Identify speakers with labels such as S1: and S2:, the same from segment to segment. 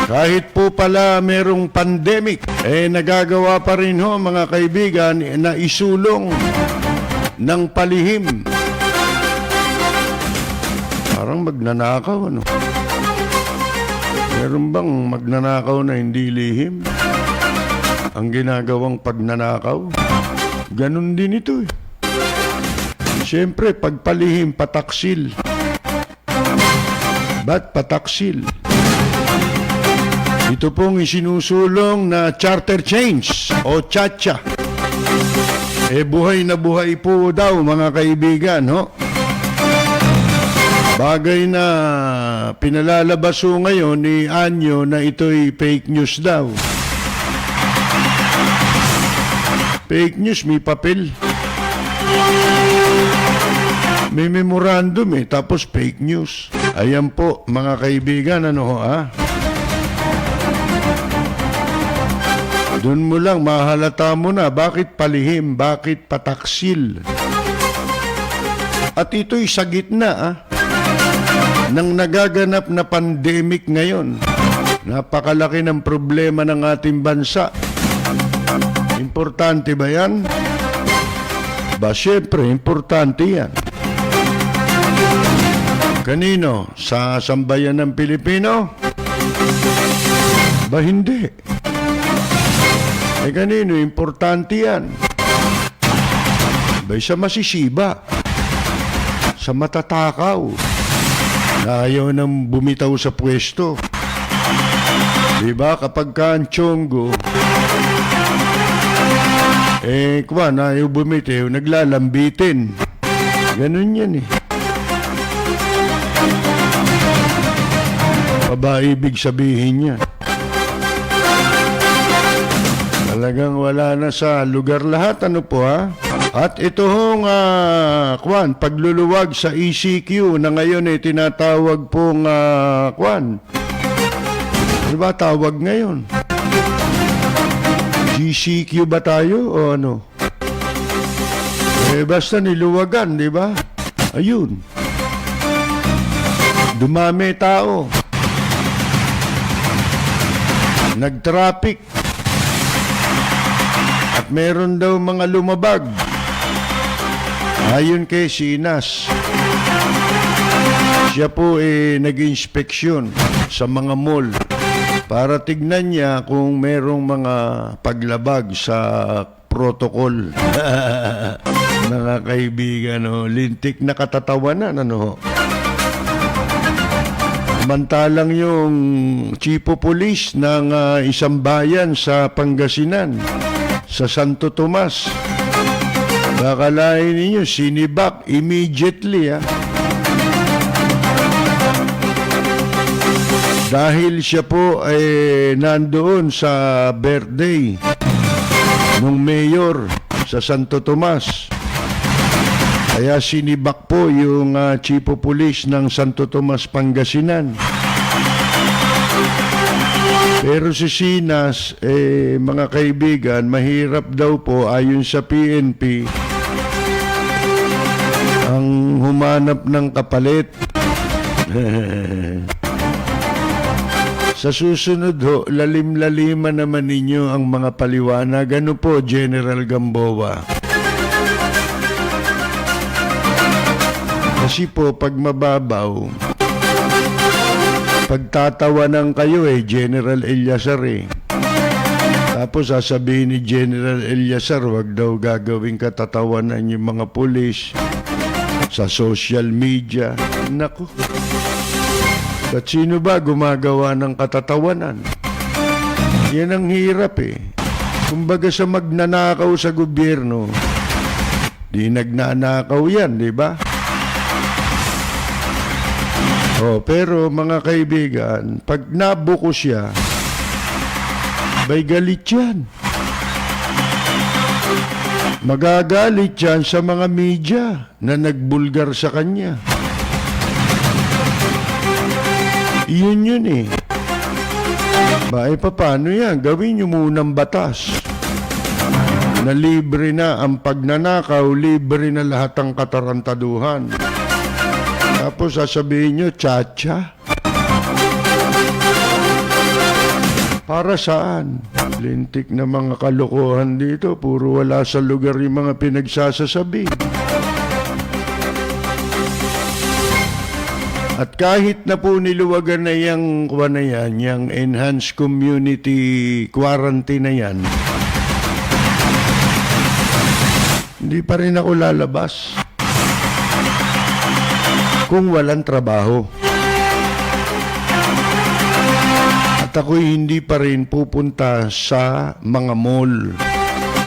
S1: Kahit po pala merong pandemic, nagagawa pa rin ho mga kaibigan na isulong ng palihim. Parang magnanakaw, ano? Meron bang magnanakaw na hindi lihim? Ang ginagawang pagnanakaw? Ganun din ito eh. Siyempre, pagpalihim, pataksil. Ba't pataksil? Ito pong isinusulong na charter change o chacha. Buhay na buhay po daw mga kaibigan, ho? Bagay na pinalalabas ho ngayon ni Anyo na ito'y fake news daw. Fake news, may papel. May memorandum tapos fake news. Ayan po mga kaibigan, ano ho Doon mo lang mahalata mo na bakit palihim, bakit pataksil. At ito'y sa gitna ng nagaganap na pandemic ngayon. Napakalaki ng problema ng ating bansa. Importante ba yan? Siyempre, importante yan. Kanino? Sa sambayan ng Pilipino? Hindi. Kanino? Importante yan. Sa masisiba. Sa matatakaw. Na ayaw nang bumitaw sa pwesto. Diba? Kapag ka ang tiyonggo, ayaw bumitaw, naglalambitin. Ganun yan ibig sabihin niya. Talagang wala na sa lugar lahat, ano po At ito hong pagluluwag sa ECQ na ngayon tinatawag pong diba tawag ngayon? GCQ ba tayo o ano? Basta niluwagan, diba? Ayun. Dumami tao. Nag-traffic. At meron daw mga lumabag. Ayon kay Sinas. Siya po nag-inspeksyon sa mga mall para tignan niya kung merong mga paglabag sa protocol. Mga kaibigan, lintik na katatawanan, Samantalang yung chief of police ng isang bayan sa Pangasinan, sa Santo Tomas, bakalain ninyo, sinibak immediately, Dahil siya po nandoon sa birthday ng mayor sa Santo Tomas. Kaya sinibak po yung chief of police ng Santo Tomas, Pangasinan. Pero si Sinas, mga kaibigan, mahirap daw po ayon sa PNP ang humanap ng kapalit. Sa susunod lalim-laliman naman ninyo ang mga paliwanag. Ano po, General Gamboa? Kasi po, pag mababaw, pagtatawanan kayo General Eliazar Tapos sasabihin ni General Eliazar, wag daw gagawing katatawanan yung mga pulis sa social media. Naku. At sino ba gumagawa ng katatawanan? Yan ang hirap Kumbaga sa magnanakaw sa gobyerno, di nagnanakaw yan, di ba? Pero mga kaibigan, pag nabuko siya, galit yan. Magagalit yan sa mga media na nagbulgar sa kanya. Yun paano yan? Gawin nyo munang batas na libre na ang pagnanakaw, libre na lahat ng katarantaduhan. Tapos sasabihin nyo, chacha. Para saan? Lintik na mga kalokohan dito. Puro wala sa lugar yung mga pinagsasasabi. At kahit na po niluwagan na yung enhanced community quarantine na yan, hindi pa rin ako lalabas kung walang trabaho. At ako'y hindi pa rin pupunta sa mga mall,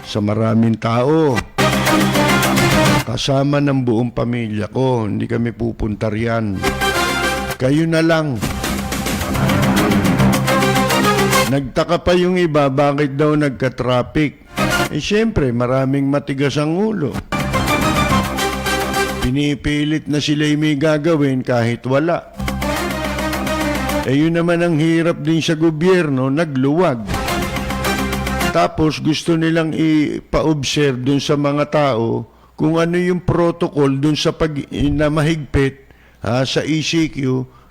S1: sa maraming tao. Kasama ng buong pamilya ko, hindi kami pupunta riyan. Kayo na lang. Nagtaka pa yung iba, bakit daw nagka-traffic? Siyempre, maraming matigas ang ulo. Pinipilit na sila'y may gagawin kahit wala. Yun naman ang hirap din sa gobyerno, nagluwag. Tapos gusto nilang ipa-observe dun sa mga tao kung ano yung protocol dun sa na mahigpit sa ECQ,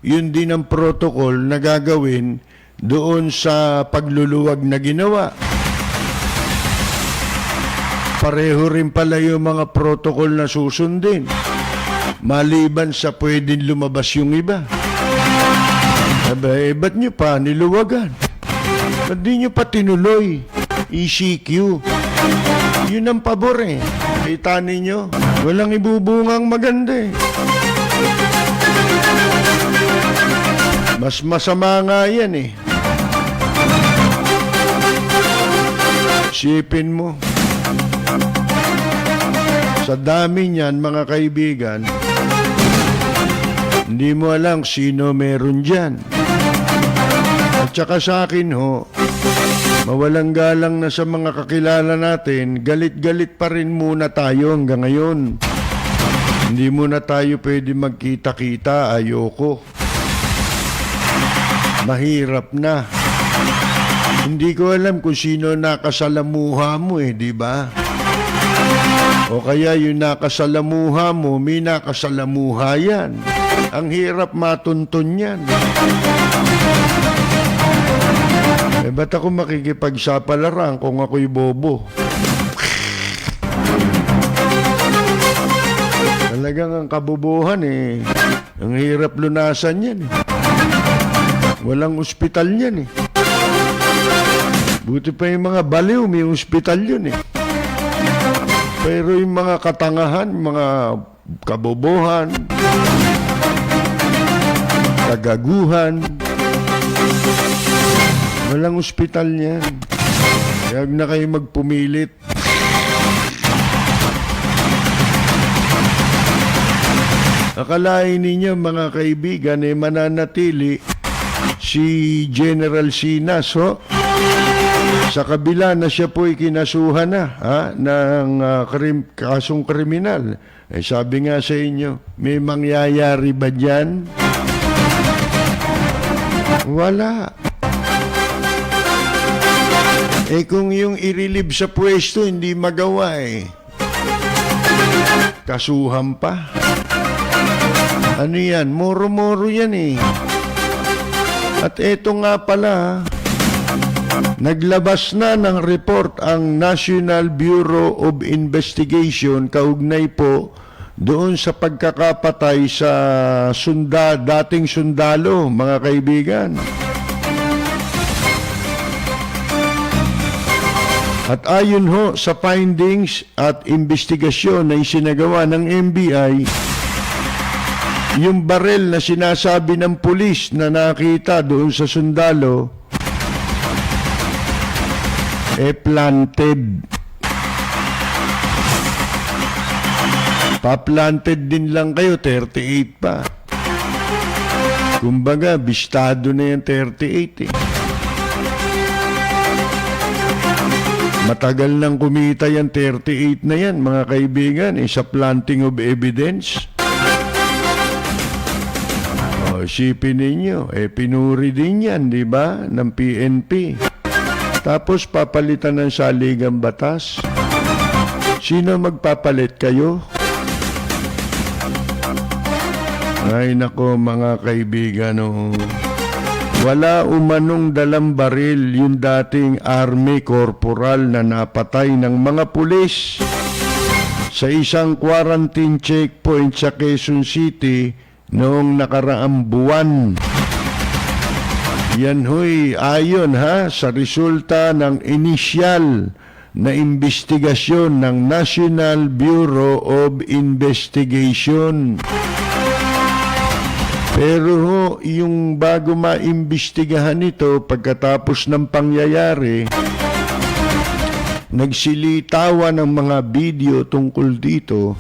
S1: yun din ang protocol na gagawin doon sa pagluluwag na ginawa. Pareho rin pala yung mga protocol na susundin. Maliban sa pwedeng lumabas yung iba. Ba't nyo pa niluwagan? Ba't di nyo pa tinuloy? ECQ. Yun ang pabor eh. Kita ninyo, walang ibubungang maganda eh. Mas masama nga yan eh. Sipin mo. Sa dami niyan, mga kaibigan, hindi mo alam sino meron dyan. At saka sa akin ho, mawalang galang na sa mga kakilala natin, galit-galit pa rin muna tayo hanggang ngayon. Hindi muna tayo pwede magkita-kita, ayoko. Mahirap na. Hindi ko alam kung sino nakasalamuha mo eh, di ba? O kaya yung nakasalamuha mo, may nakasalamuha yan. Ang hirap matuntun yan. Ba't ako makikipagsapalaran kung ako'y bobo? Talagang ang kabobohan eh. Ang hirap lunasan yan eh. Walang ospital yan eh. Buti pa yung mga baliw, may ospital yun eh. Pero yung mga katangahan, mga kabobohan, kagaguhan, walang ospital niyan. Huwag na kayo magpumilit. Akalain ninyo mga kaibigan mananatili si General Sinas sa kabila na siya po'y kinasuhan na ng kasong kriminal. Sabi nga sa inyo, may mangyayari ba dyan? Wala. Kung yung i-relieve sa pwesto, hindi magawa kasuhan pa. Ano yan? Moro-moro yan At eto nga pala, naglabas na ng report ang National Bureau of Investigation kaugnay po doon sa pagkakapatay sa dating sundalo, mga kaibigan. At ayon sa findings at investigasyon na isinagawa ng NBI, yung barel na sinasabi ng pulis na nakita doon sa sundalo, planted. Pa-planted din lang kayo, 38 pa. Kumbaga, bistado na yung 38 Matagal nang kumita yung 38 na yan, mga kaibigan, sa planting of evidence. Isipin ninyo, pinuri din yan, di ba, ng PNP. Tapos papalitan ng saligang batas. Sino magpapalit kayo? Ay nako mga kaibigan, Wala umanong dalang baril yung dating army corporal na napatay ng mga pulis sa isang quarantine checkpoint sa Quezon City noong nakaraang buwan. Yan ho'y ayon sa resulta ng inisyal na investigasyon ng National Bureau of Investigation. Pero yung bago maimbestigahan ito pagkatapos ng pangyayari, nagsilitawan ng mga video tungkol dito.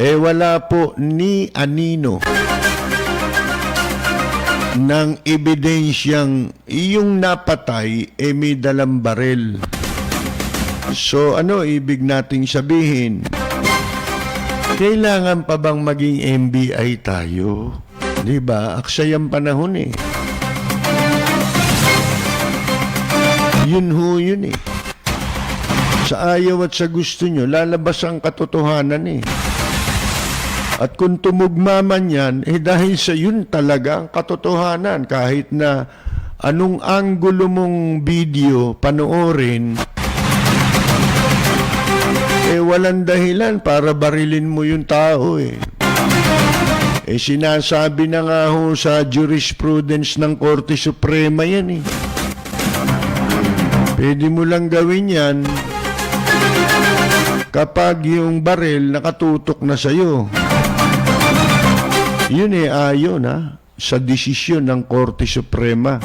S1: Wala po ni anino ng ebidensyang yung napatay may dalang baril. So ano ibig nating sabihin? Kailangan pa bang maging NBI tayo? Diba? Aksayang panahon Yun yun Sa ayaw at sa gusto nyo, lalabas ang katotohanan At kung tumugma man yan, dahil sa yun talaga ang katotohanan. Kahit na anong anggulo mong video panoorin, walang dahilan para barilin mo yung tao sinasabi na nga sa jurisprudence ng Korte Suprema yan Pwede mo lang gawin yan kapag yung baril nakatutok na sa'yo. Yun ayon sa desisyon ng Korte Suprema.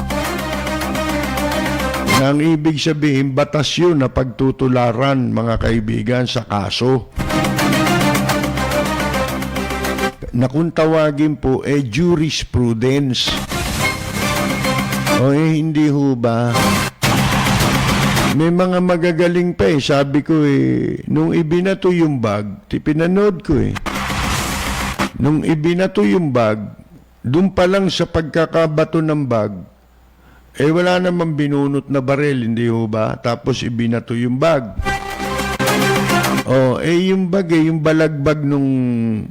S1: Ang ibig sabihin, batas yun na pagtutularan, mga kaibigan, sa kaso. Na kung tawagin po, jurisprudence. Hindi ho ba? May mga magagaling pa Sabi ko nung ibinato yung bag, pinanood ko Nung ibinato yung bag, dun pa lang sa pagkakabato ng bag, wala namang binunot na baril, hindi ho ba? Tapos ibinato yung bag. Yung bag yung balagbag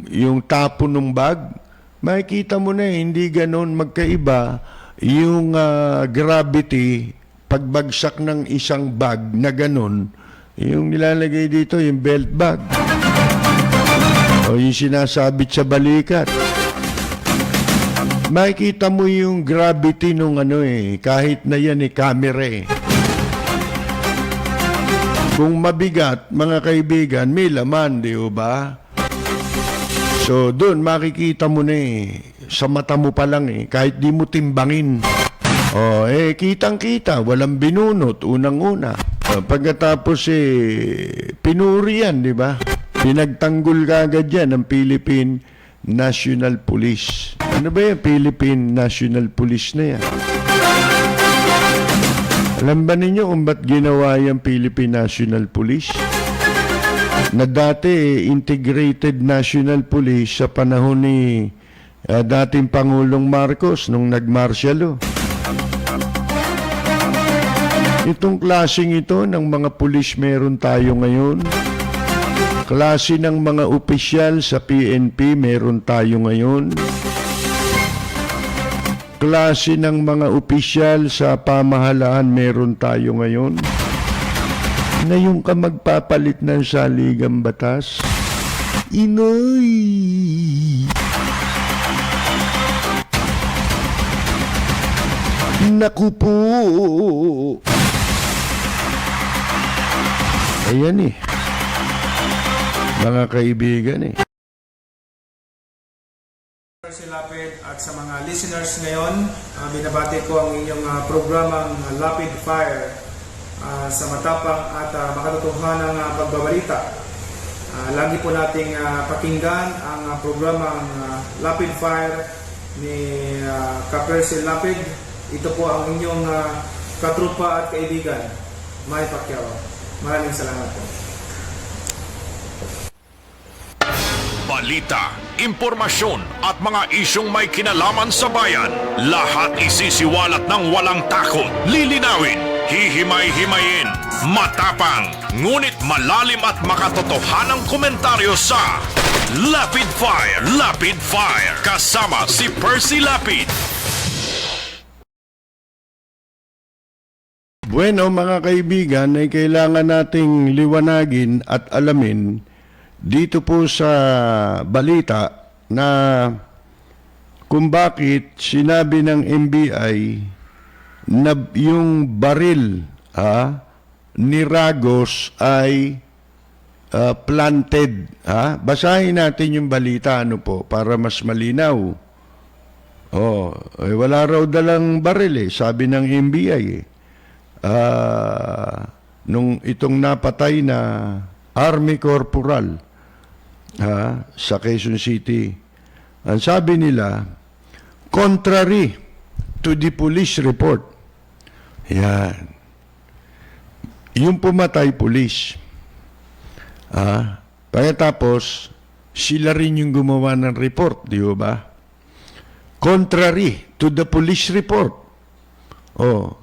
S1: yung tapo ng bag, makikita mo na hindi ganon magkaiba yung gravity, pagbagsak ng isang bag na ganon, yung nilalagay dito, yung belt bag. Yung sinasabit sa balikat. Makikita mo yung gravity nung kahit na yan camera Kung mabigat, mga kaibigan, may laman, di ba? So, doon makikita mo na sa mata mo pa lang kahit di mo timbangin. Kitang-kita, walang binunot, unang-una. Pagkatapos pinuri yan, di ba? Pinagtanggol kagad yan ng Philippine National Police. Ano ba yan? Philippine National Police na yan. Alam ba ninyo kung ba't ginawa yung Philippine National Police? Na dati Integrated National Police sa panahon ni dating Pangulong Marcos nung nag-martial law. Itong klaseng ito ng mga pulis meron tayo ngayon. Klase ng mga opisyal sa PNP meron tayo ngayon. Klase ng mga opisyal sa pamahalaan meron tayo ngayon. Ngayon ka magpapalit ng saligang batas? Inoy! Naku po! Ayan mga kaibigan
S2: Si Lapid at sa mga listeners ngayon, binabati ko ang inyong programang Lapid Fire sa matapang at makatotohanang pagbabalita. Lagi po nating pakinggan ang programang Lapid Fire ni Kapersi Lapid. Ito po ang inyong katrupa at kaibigan, May Pacquiao. Maraming salamat po.
S3: Balita, impormasyon at mga isyong may kinalaman sa bayan. Lahat isisiwalat ng walang takot. Lilinawin, hihimay-himayin, matapang, ngunit malalim at makatotohanang komentaryo sa Lapid Fire, kasama si Percy Lapid.
S1: Bueno, mga kaibigan, ay kailangan nating liwanagin at alamin dito po sa balita na kung bakit sinabi ng NBI na yung baril ni Ragos ay planted. Basahin natin yung balita para mas malinaw. Wala raw dalang baril sabi ng NBI nung itong napatay na Army Corporal sa Quezon City. Ang sabi nila, contrary to the police report. Yan. Yung pumatay police. Pagkatapos, sila rin yung gumawa ng report, di ba? Contrary to the police report.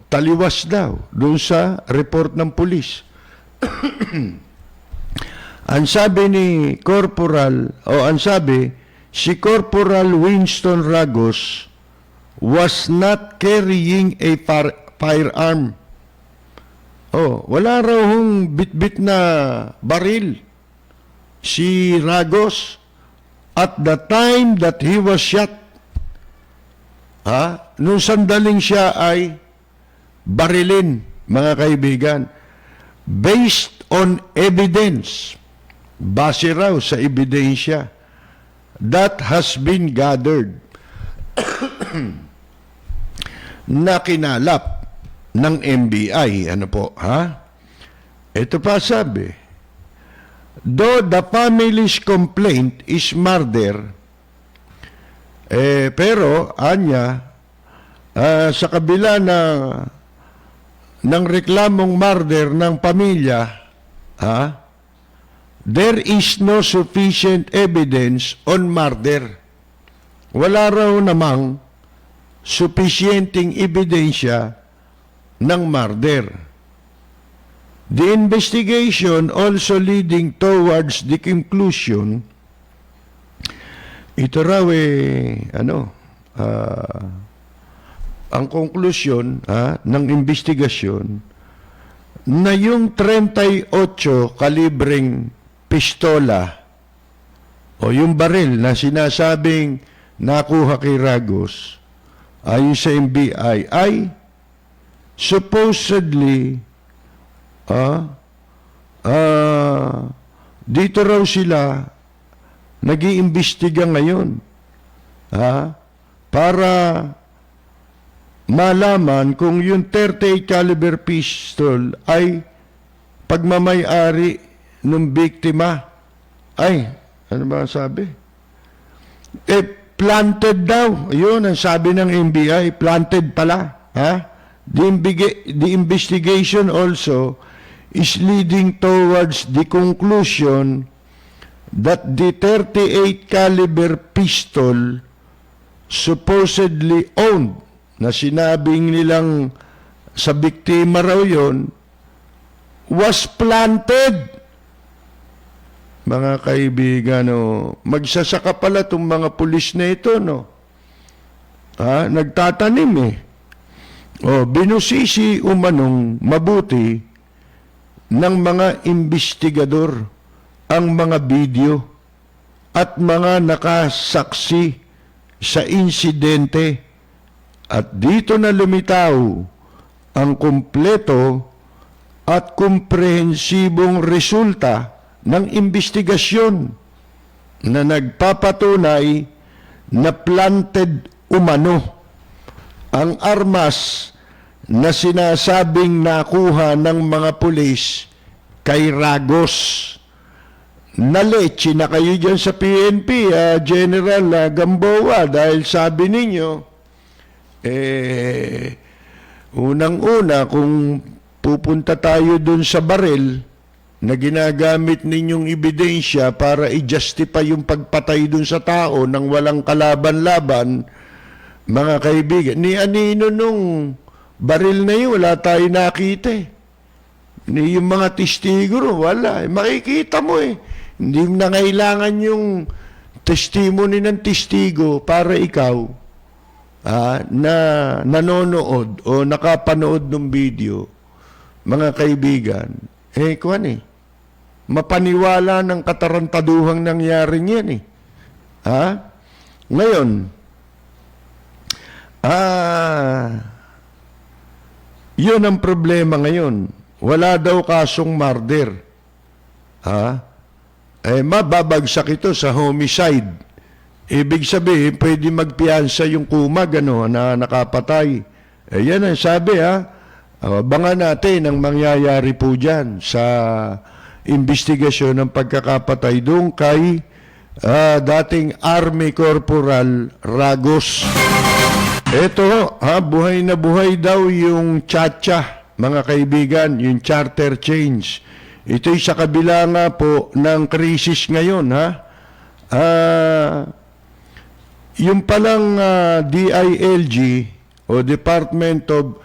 S1: Taliwas daw doon sa report ng pulis. Ang sabi ni si Corporal Winston Ragos was not carrying a firearm. Wala raw hong bit-bit na baril si Ragos at the time that he was shot. Nung sandaling siya ay barilin, mga kaibigan, based on evidence, base raw sa ebidensya that has been gathered na kinalap ng NBI. Ito pa sabi, though the family's complaint is murder, pero anya, sa kabila ng reklamong murder ng pamilya, there is no sufficient evidence on murder. Wala raw namang sufficienting ebidensya ng murder. The investigation also leading towards the conclusion, ito raw ang konklusyon ng investigasyon na yung 38 kalibreng pistola o yung baril na sinasabing nakuha kay Ragos ayon sa NBI ay supposedly dito raw sila nag-iimbestiga ngayon para malaman kung yung 38 caliber pistol ay pagmamay-ari ng biktima. Ano ba sabi? Planted daw. Yun ang sabi ng NBI, planted pala. The investigation also is leading towards the conclusion that the 38 caliber pistol supposedly owned na sinabing nilang sa biktima raw yun, was planted. Mga kaibigan, magsasaka pala itong mga pulis na ito, nagtatanim binusisi umanong mabuti ng mga investigador ang mga video at mga nakasaksi sa insidente. At dito na lumitaw ang kumpleto at komprehensibong resulta ng investigasyon na nagpapatunay na planted umano ang armas na sinasabing nakuha ng mga pulis kay Ragos. Nalechi na kayo dyan sa PNP, General Gamboa, dahil sabi ninyo, unang-una, kung pupunta tayo dun sa baril na ginagamit ninyong ebidensya para i-justify yung pagpatay dun sa tao nang walang kalaban-laban, mga kaibigan, ni anino nung baril na yun, wala tayo nakita Ni yung mga testigo, wala. Makikita mo Hindi na kailangan yung testimony ng testigo para ikaw na nanonood o nakapanood ng video, mga kaibigan, mapaniwala ng katarantaduhang nangyaring yan eh. Ngayon, yun ang problema ngayon. Wala daw kasong murder. Mababagsak ito sa homicide. Ibig sabihin, pwede magpiyansa yung kumag na nakapatay. Yan ang sabi abangan natin ang mangyayari po dyan sa investigasyon ng pagkakapatay doon kay dating Army Corporal Ragos. Ito, buhay na buhay daw yung Chacha, mga kaibigan, yung charter change. Ito'y sa kabila nga po ng krisis ngayon, yung palang DILG o Department of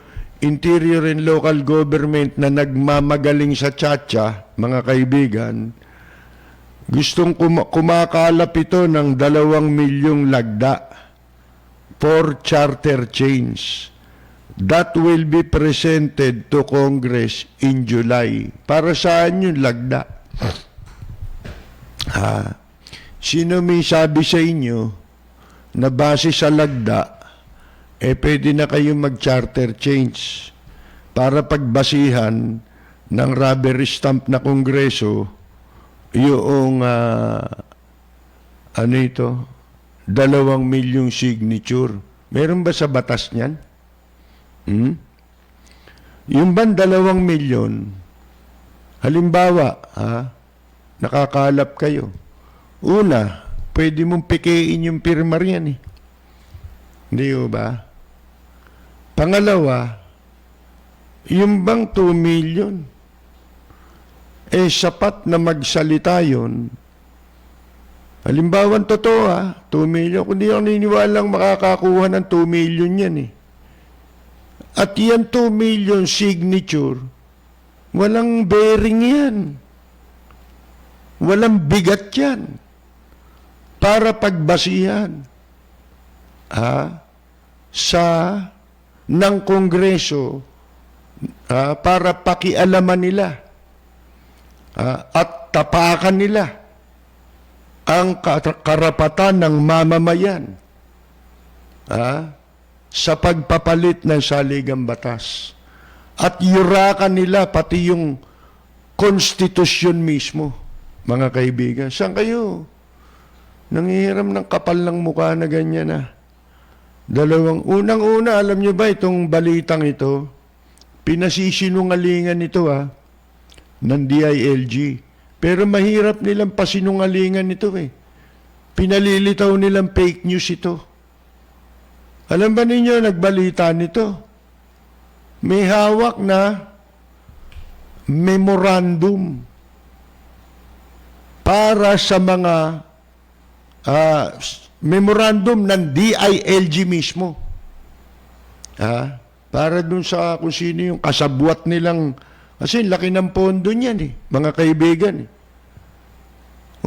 S1: Interior and Local Government na nagmamagaling sa Chacha, mga kaibigan, gustong kumakalap ito ng 2 milyong lagda for charter change. That will be presented to Congress in July. Para saan yung lagda? Sino may sabi sa inyo na base sa lagda, pwede na kayong mag-charter change para pagbasihan ng rubber stamp na Kongreso yung 2 milyong signature. Meron ba sa batas niyan? Yung ba 2 milyon, halimbawa, nakakalap kayo. Una, pwede mong pikein yung pirma riyan eh. Hindi ba? Pangalawa, yung bang 2 million, sapat na magsalita yun. Halimbawa, totoo 2 million. Kung di ako niniwalang makakakuha ng 2 million yan eh. At yan 2 million signature, walang bearing yan. Walang bigat yan. Para pagbasihan ng Kongreso para pakialaman nila at tapakan nila ang karapatan ng mamamayan sa pagpapalit ng saligang batas. At yurakan nila pati yung konstitusyon mismo, mga kaibigan. Saan kayo? Nangihiram ng kapal ng mukha na ganyan Unang-una, alam nyo ba itong balitang ito? Pinasisinungalingan ito ng DILG. Pero mahirap nilang pasinungalingan ito Pinalilitaw nilang fake news ito. Alam ba ninyo, nagbalita nito? May hawak na memorandum para sa mga memorandum ng DILG mismo. Para dun sa kung sino yung kasabwat nilang, kasi laki ng pondo niyan mga kaibigan.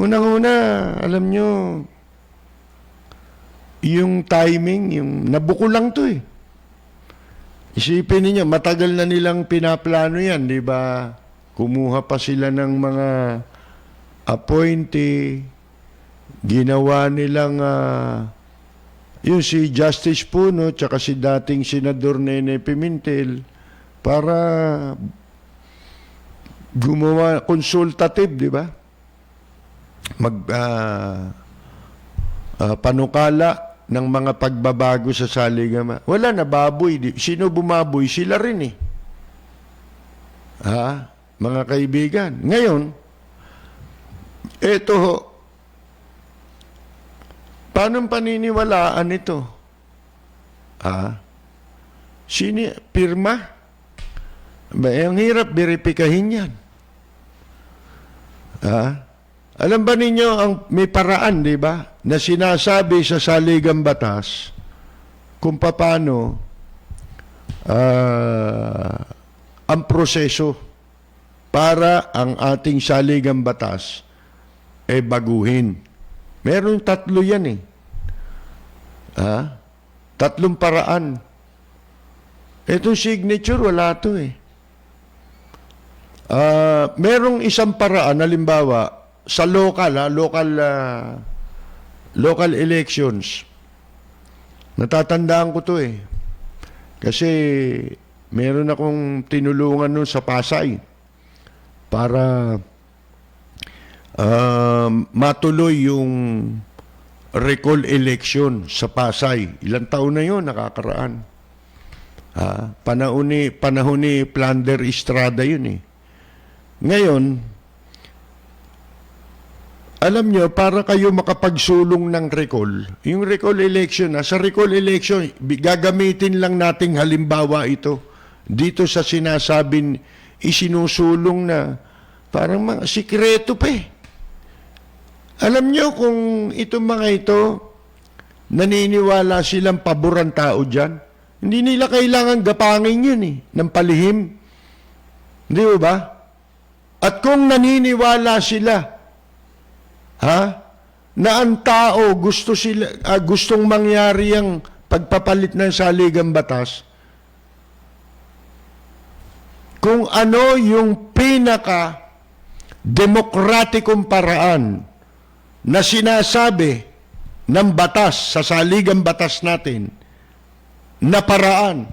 S1: Unang-una, alam nyo, yung timing, yung nabuko lang to Isipin niyo, matagal na nilang pinaplano yan, di ba? Kumuha pa sila ng mga appointee, ginawa nilang yung si Justice Puno tsaka si dating Senador Nene Pimentel para gumawa consultative, di ba? Panukala ng mga pagbabago sa saligang. Wala na, baboy. Sino bumaboy? Sila rin mga kaibigan. Ngayon, eto paano paniniwalaan ito? Pirma? Ang hirap verifikahin yan. Alam ba ninyo, may paraan, di ba, na sinasabi sa saligang batas kung paano ang proseso para ang ating saligang batas baguhin. Meron tatlo yan eh. Tatlong paraan. Itong signature, wala to eh. Merong isang paraan, halimbawa, sa local elections. Natatandaan ko to eh. Kasi meron akong tinulungan nun sa Pasay para matuloy yung recall election sa Pasay. Ilang taon na yun nakakaraan. Panahon ni Plander Estrada yun eh. Ngayon, alam nyo, para kayo makapagsulong ng recall, yung recall election, sa recall election, gagamitin lang nating halimbawa ito. Dito sa sinasabing isinusulong na parang mga sikreto pa eh. Alam nyo kung itong mga ito, naniniwala silang pabor ang tao dyan, hindi nila kailangan gapangin yun eh, ng palihim. Di ba? At kung naniniwala sila, na ang tao gustong mangyari ang pagpapalit ng saligang batas, kung ano yung pinaka demokratikong paraan na sinasabi ng batas sa saligang batas natin na paraan,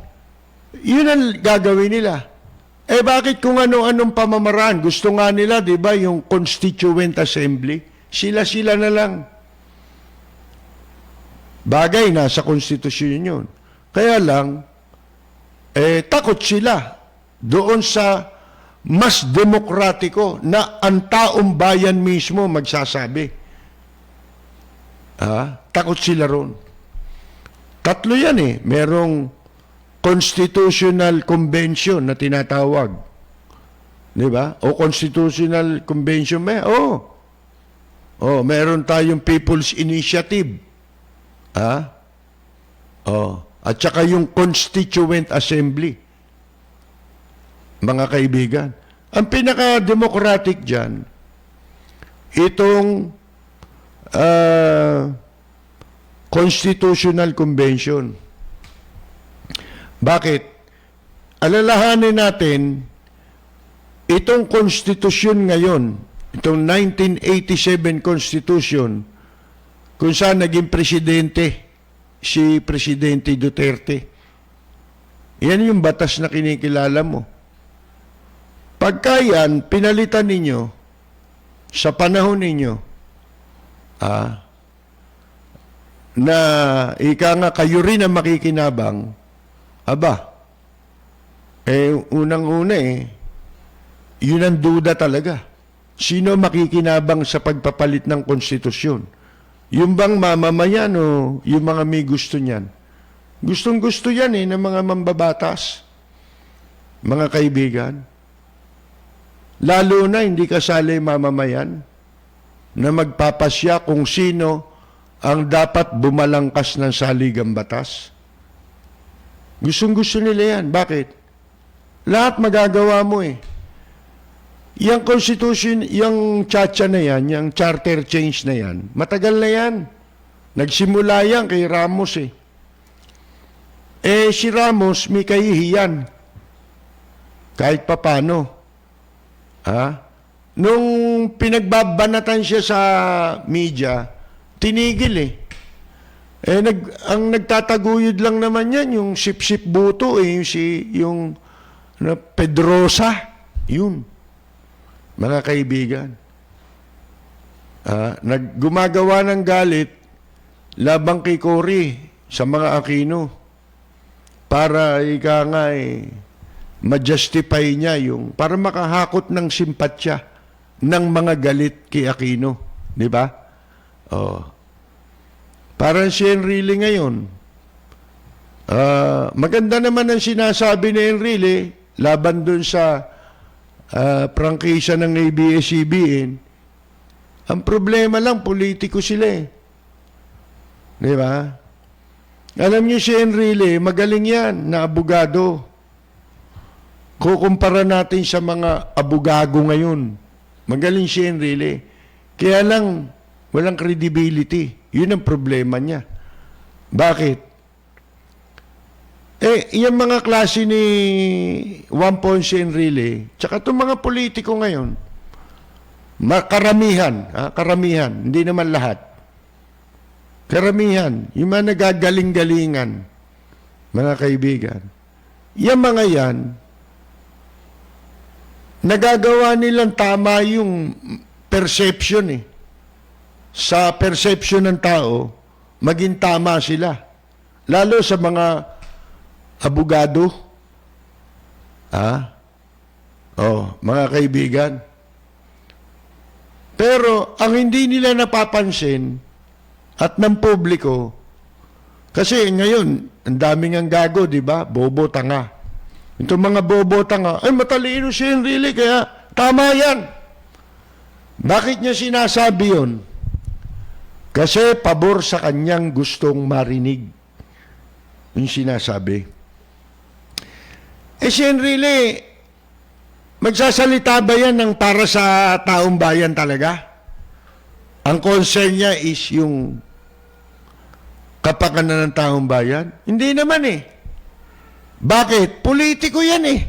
S1: yun ang gagawin nila. Bakit kung ano-anong pamamaraan? Gusto nga nila, di ba, yung Constituent Assembly? Sila-sila na lang. Bagay na sa konstitusyon yun. Kaya lang, takot sila doon sa mas demokratiko na ang taong bayan mismo magsasabi. Takot sila ron. Tatlo yan eh. Merong Constitutional Convention na tinatawag. Di ba? O Constitutional Convention ba? Meron tayong People's Initiative. At saka yung Constituent Assembly. Mga kaibigan. Ang pinaka-democratic dyan, itong Constitutional Convention. Bakit? Alalahanin natin, itong konstitusyon ngayon, itong 1987 Constitution, kung saan naging presidente si Presidente Duterte. Yan yung batas na kinikilala mo. Pagka yan, pinalitan ninyo sa panahon ninyo, na ika nga kayo rin ang makikinabang, unang-una yun ang duda talaga. Sino makikinabang sa pagpapalit ng konstitusyon? Yung bang mamamayan o yung mga may gusto niyan? Gustong-gusto yan ng mga mambabatas, mga kaibigan. Lalo na hindi kasali mamamayan na magpapasya kung sino ang dapat bumalangkas ng saligang batas. Gustong-gusto nila yan. Bakit? Lahat magagawa mo Yung constitution, yung chacha na yan, yung charter change na yan, matagal na yan. Nagsimula yan kay Ramos si Ramos may kahihiyan. Kahit papano. Nung pinagbabanatan siya sa media, tinigil ang nagtataguyod lang naman yan, yung sip-sip buto yung Pedrosa, yun. Mga kaibigan, gumagawa ng galit labang kay Cory sa mga Aquino para ma-justify niya para makahakot ng simpatya ng mga galit kay Aquino. Di ba? Parang si Enrile ngayon, maganda naman ang sinasabi ni Enrile laban dun sa prangkisa ng ABS-CBN. Ang problema lang, politiko sila Di ba? Alam niyo si Enrile, magaling yan na abogado. Kukumpara natin sa mga abogado ngayon. Magaling si Enrile. Kaya lang, Walang credibility. Yun ang problema niya. Bakit? Yung mga klase ni Juan Ponce Enrile, tsaka itong mga politiko ngayon, karamihan, hindi naman lahat. Karamihan, yung mga nagagaling-galingan, mga kaibigan. Yung mga yan, nagagawa nilang tama yung perception eh. Sa perception ng tao, maging tama sila. Lalo sa mga abogado. Mga kaibigan. Pero ang hindi nila napapansin at ng publiko, kasi ngayon, ang daming ang gago, di ba? Bobo, tanga. Itong mga bobo, tanga, ay matalino si Enrile, kaya tama yan. Bakit niya sinasabi yun? Kasi pabor sa kanyang gustong marinig. Yung sinasabi. Si Enrile, magsasalita ba yan ng para sa taong bayan talaga? Ang concern niya is yung kapakanan ng taong bayan? Hindi naman eh. Bakit? Politiko yan eh.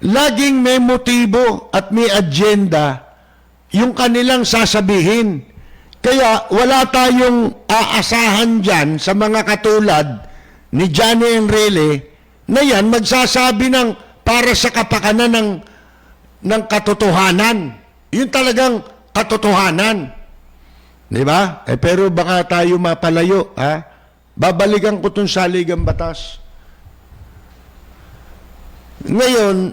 S1: Laging may motibo at may agenda yung kanilang sasabihin. Kaya wala tayong aasahan dyan sa mga katulad ni Johnny Enrile na yan magsasabi ng para sa kapakanan ng katotohanan. Yun talagang katotohanan. Di ba? Pero baka tayo mapalayo, ha? Babalikan ko itong saligang batas. Ngayon,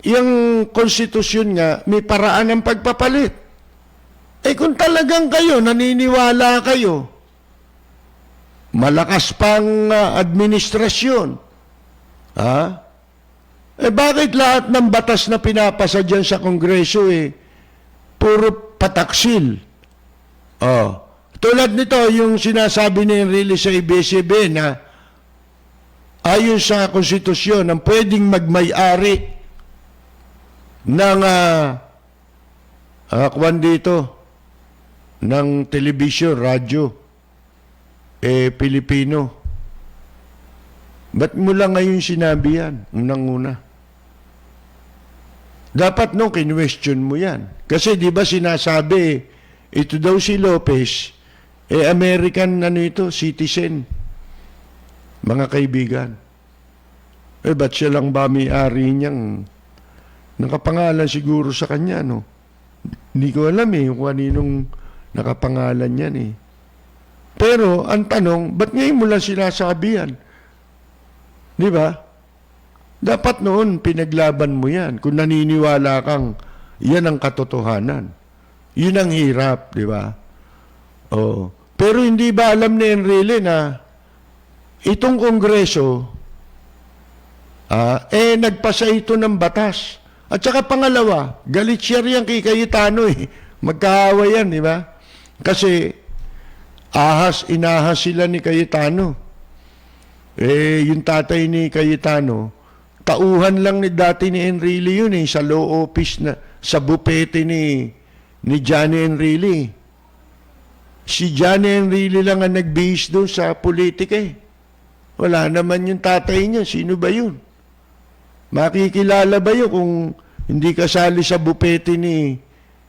S1: yung konstitusyon nga, may paraan ng pagpapalit. Kung talagang kayo, naniniwala kayo, malakas pang administrasyon, bakit lahat ng batas na pinapasa dyan sa Kongreso, puro pataksil? Tulad nito, yung sinasabi ni Enrile sa ABS-CBN na ayon sa konstitusyon, ang pwedeng magmay-ari ng ng television, radyo, Pilipino. Ba't mo lang ngayon sinabi yan? Unang-una. Dapat nung kinwestiyon mo yan. Kasi di ba sinasabi, ito daw si Lopez, American citizen. Mga kaibigan. Ba't siya lang ba may-ari niyang nakapangalan siguro sa kanya, no? Hindi ko alam kung kaninong nakapangalan yan Pero, ang tanong, ba't ngayon mo lang sinasabi yan? Di ba? Dapat noon, pinaglaban mo yan. Kung naniniwala kang, yan ang katotohanan. Yun ang hirap, di ba? Pero hindi ba alam ni Enrile na itong Kongreso, nagpasa ito ng batas. At saka pangalawa, galit siya riyan kay Cayetano Magkahawa yan, di ba? Kasi, inahas sila ni Cayetano. Yung tatay ni Cayetano, tauhan lang dati ni Enrile yun sa law office sa bupete ni Johnny Enrile. Si Johnny Enrile lang ang nagbihis doon sa politika Wala naman yung tatay niya. Sino ba yun? Makikilala ba yun kung hindi kasali sa bupete ni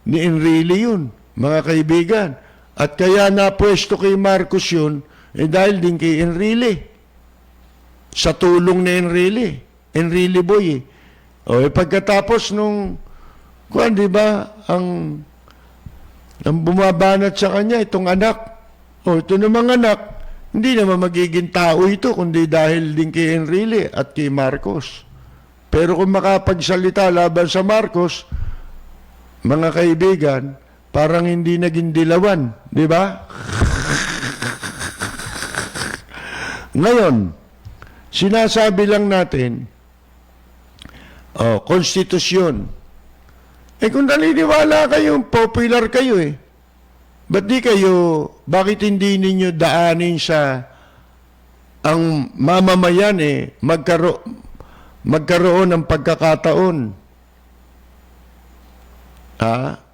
S1: Enrile yun? Mga kaibigan. At kaya napwesto kay Marcos yun, dahil din kay Enrile. Sa tulong ni Enrile. Enrile boy pagkatapos nung, di ba, ang bumabanat sa kanya, itong anak. Ito namang anak, hindi naman magiging tao ito, kundi dahil din kay Enrile at kay Marcos. Pero kung makapagsalita laban sa Marcos, mga kaibigan, parang hindi naging dilawan, di ba? Ngayon, sinasabi lang natin, konstitusyon. Kung naniniwala kayo, popular kayo bakit hindi ninyo daanin sa ang mamamayan magkaroon ng pagkakataon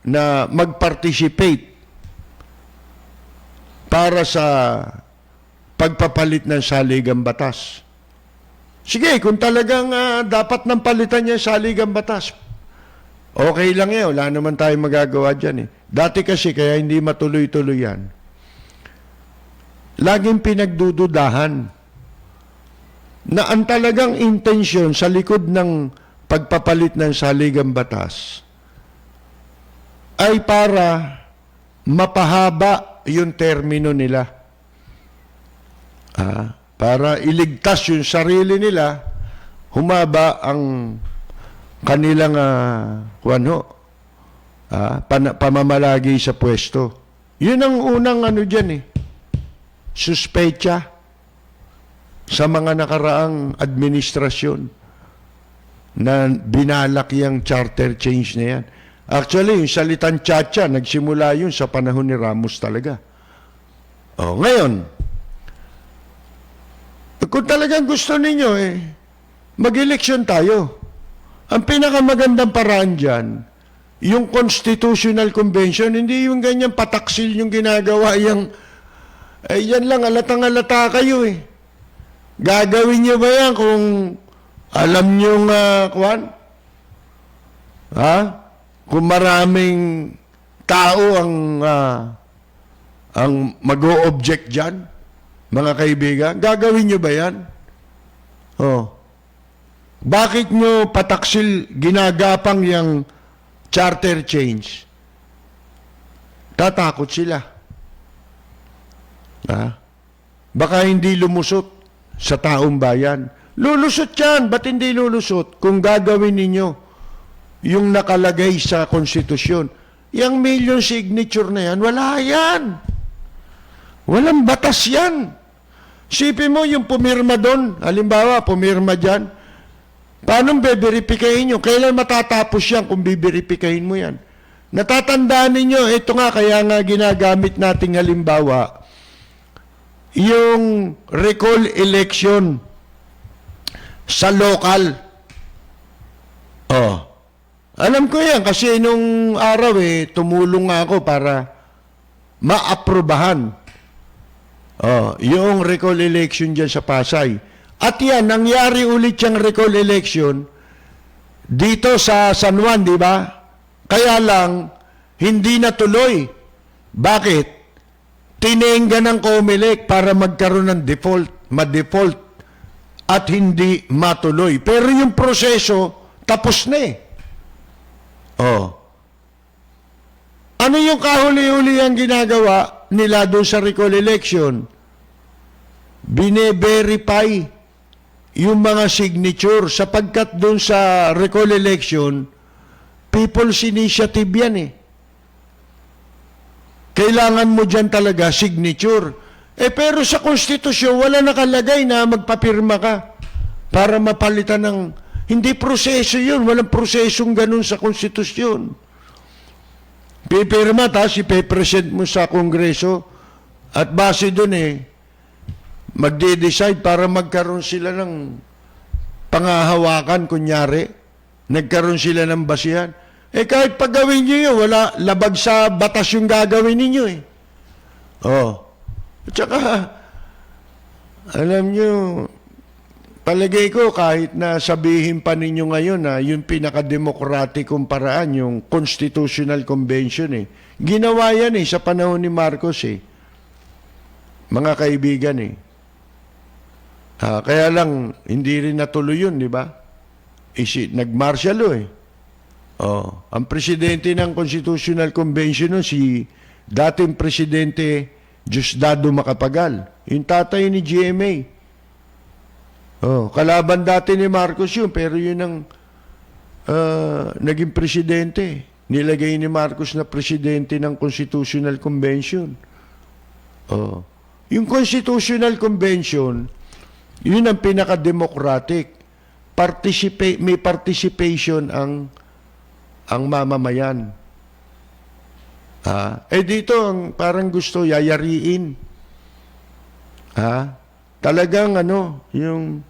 S1: na mag-participate para sa pagpapalit ng saligang batas. Sige, kung talagang dapat nang palitan niya saligang batas, okay lang yan. Wala naman tayong magagawa dyan. Dati kasi, kaya hindi matuloy-tuloy yan, laging pinagdududahan na ang talagang intensyon sa likod ng pagpapalit ng saligang batas ay para mapahaba yung termino nila. Para iligtas yung sarili nila, humaba ang kanilang pamamalagi sa pwesto. Yun ang unang dyan suspecha sa mga nakaraang administrasyon na binalak yung charter change na yan. Actually, yung salitang tsa-tsa, nagsimula yun sa panahon ni Ramos talaga. Ngayon, kung talagang gusto ninyo, mag-eleksyon tayo. Ang pinakamagandang paraan dyan, yung Constitutional Convention, hindi yung ganyan pataksil yung ginagawa, yan lang, alatang-alata kayo Gagawin nyo ba yan kung alam nyo kung maraming tao ang mag-o-object dyan, mga kaibigan, gagawin nyo ba yan? Bakit nyo pataksil ginagapang yung charter change? Tatakot sila. Baka hindi lumusot sa taong bayan. Lulusot yan. Ba't hindi lulusot? Kung gagawin ninyo yung nakalagay sa konstitusyon, yung million signature na yan, wala yan. Walang batas yan. Sipin mo yung pumirma doon, halimbawa, pumirma dyan, paano beberipikahin nyo? Kailan matatapos yan kung biberipikahin mo yan? Natatandaan ninyo, ito nga, kaya nga ginagamit nating halimbawa, yung recall election sa local. Alam ko yan kasi nung araw tumulong nga ako para maaprubahan yung recall election dyan sa Pasay. At yan, nangyari ulit yung recall election dito sa San Juan, di ba? Kaya lang, hindi natuloy. Bakit? Tinengga ng COMELEC para magkaroon ng ma-default at hindi matuloy. Pero yung proseso, tapos na Ano yung kahuli-huli ang ginagawa nila doon sa recall election? Bine-verify yung mga signature sapagkat doon sa recall election, people's initiative yan Kailangan mo dyan talaga signature. Pero sa konstitusyon, wala nakalagay na magpapirma ka para mapalitan ng... Hindi proseso yun. Walang prosesong ganun sa konstitusyon. Pipirma, tapos ipe-present mo sa Kongreso at base dun magde-decide para magkaroon sila ng pangahawakan, kunyari. Nagkaroon sila ng basihan. Kahit pag gawin nyo yun, wala, labag sa batas yung gagawin ninyo At saka, alam nyo, palagay ko kahit na sabihin pa ninyo ngayon na yung pinakademokratikong paraan, yung Constitutional Convention Ginawa yan sa panahon ni Marcos Mga kaibigan kaya lang, hindi rin natuloy yun, di ba? Nag-martial law ang presidente ng Constitutional Convention si dating presidente Diosdado Macapagal, yung tatay ni GMA. Kalaban dati ni Marcos yun, pero yun ang naging presidente. Nilagay ni Marcos na presidente ng Constitutional Convention. Yung Constitutional Convention, yun ang pinaka-democratic. May participation ang mamamayan. Dito, parang gusto yayariin. Talagang yung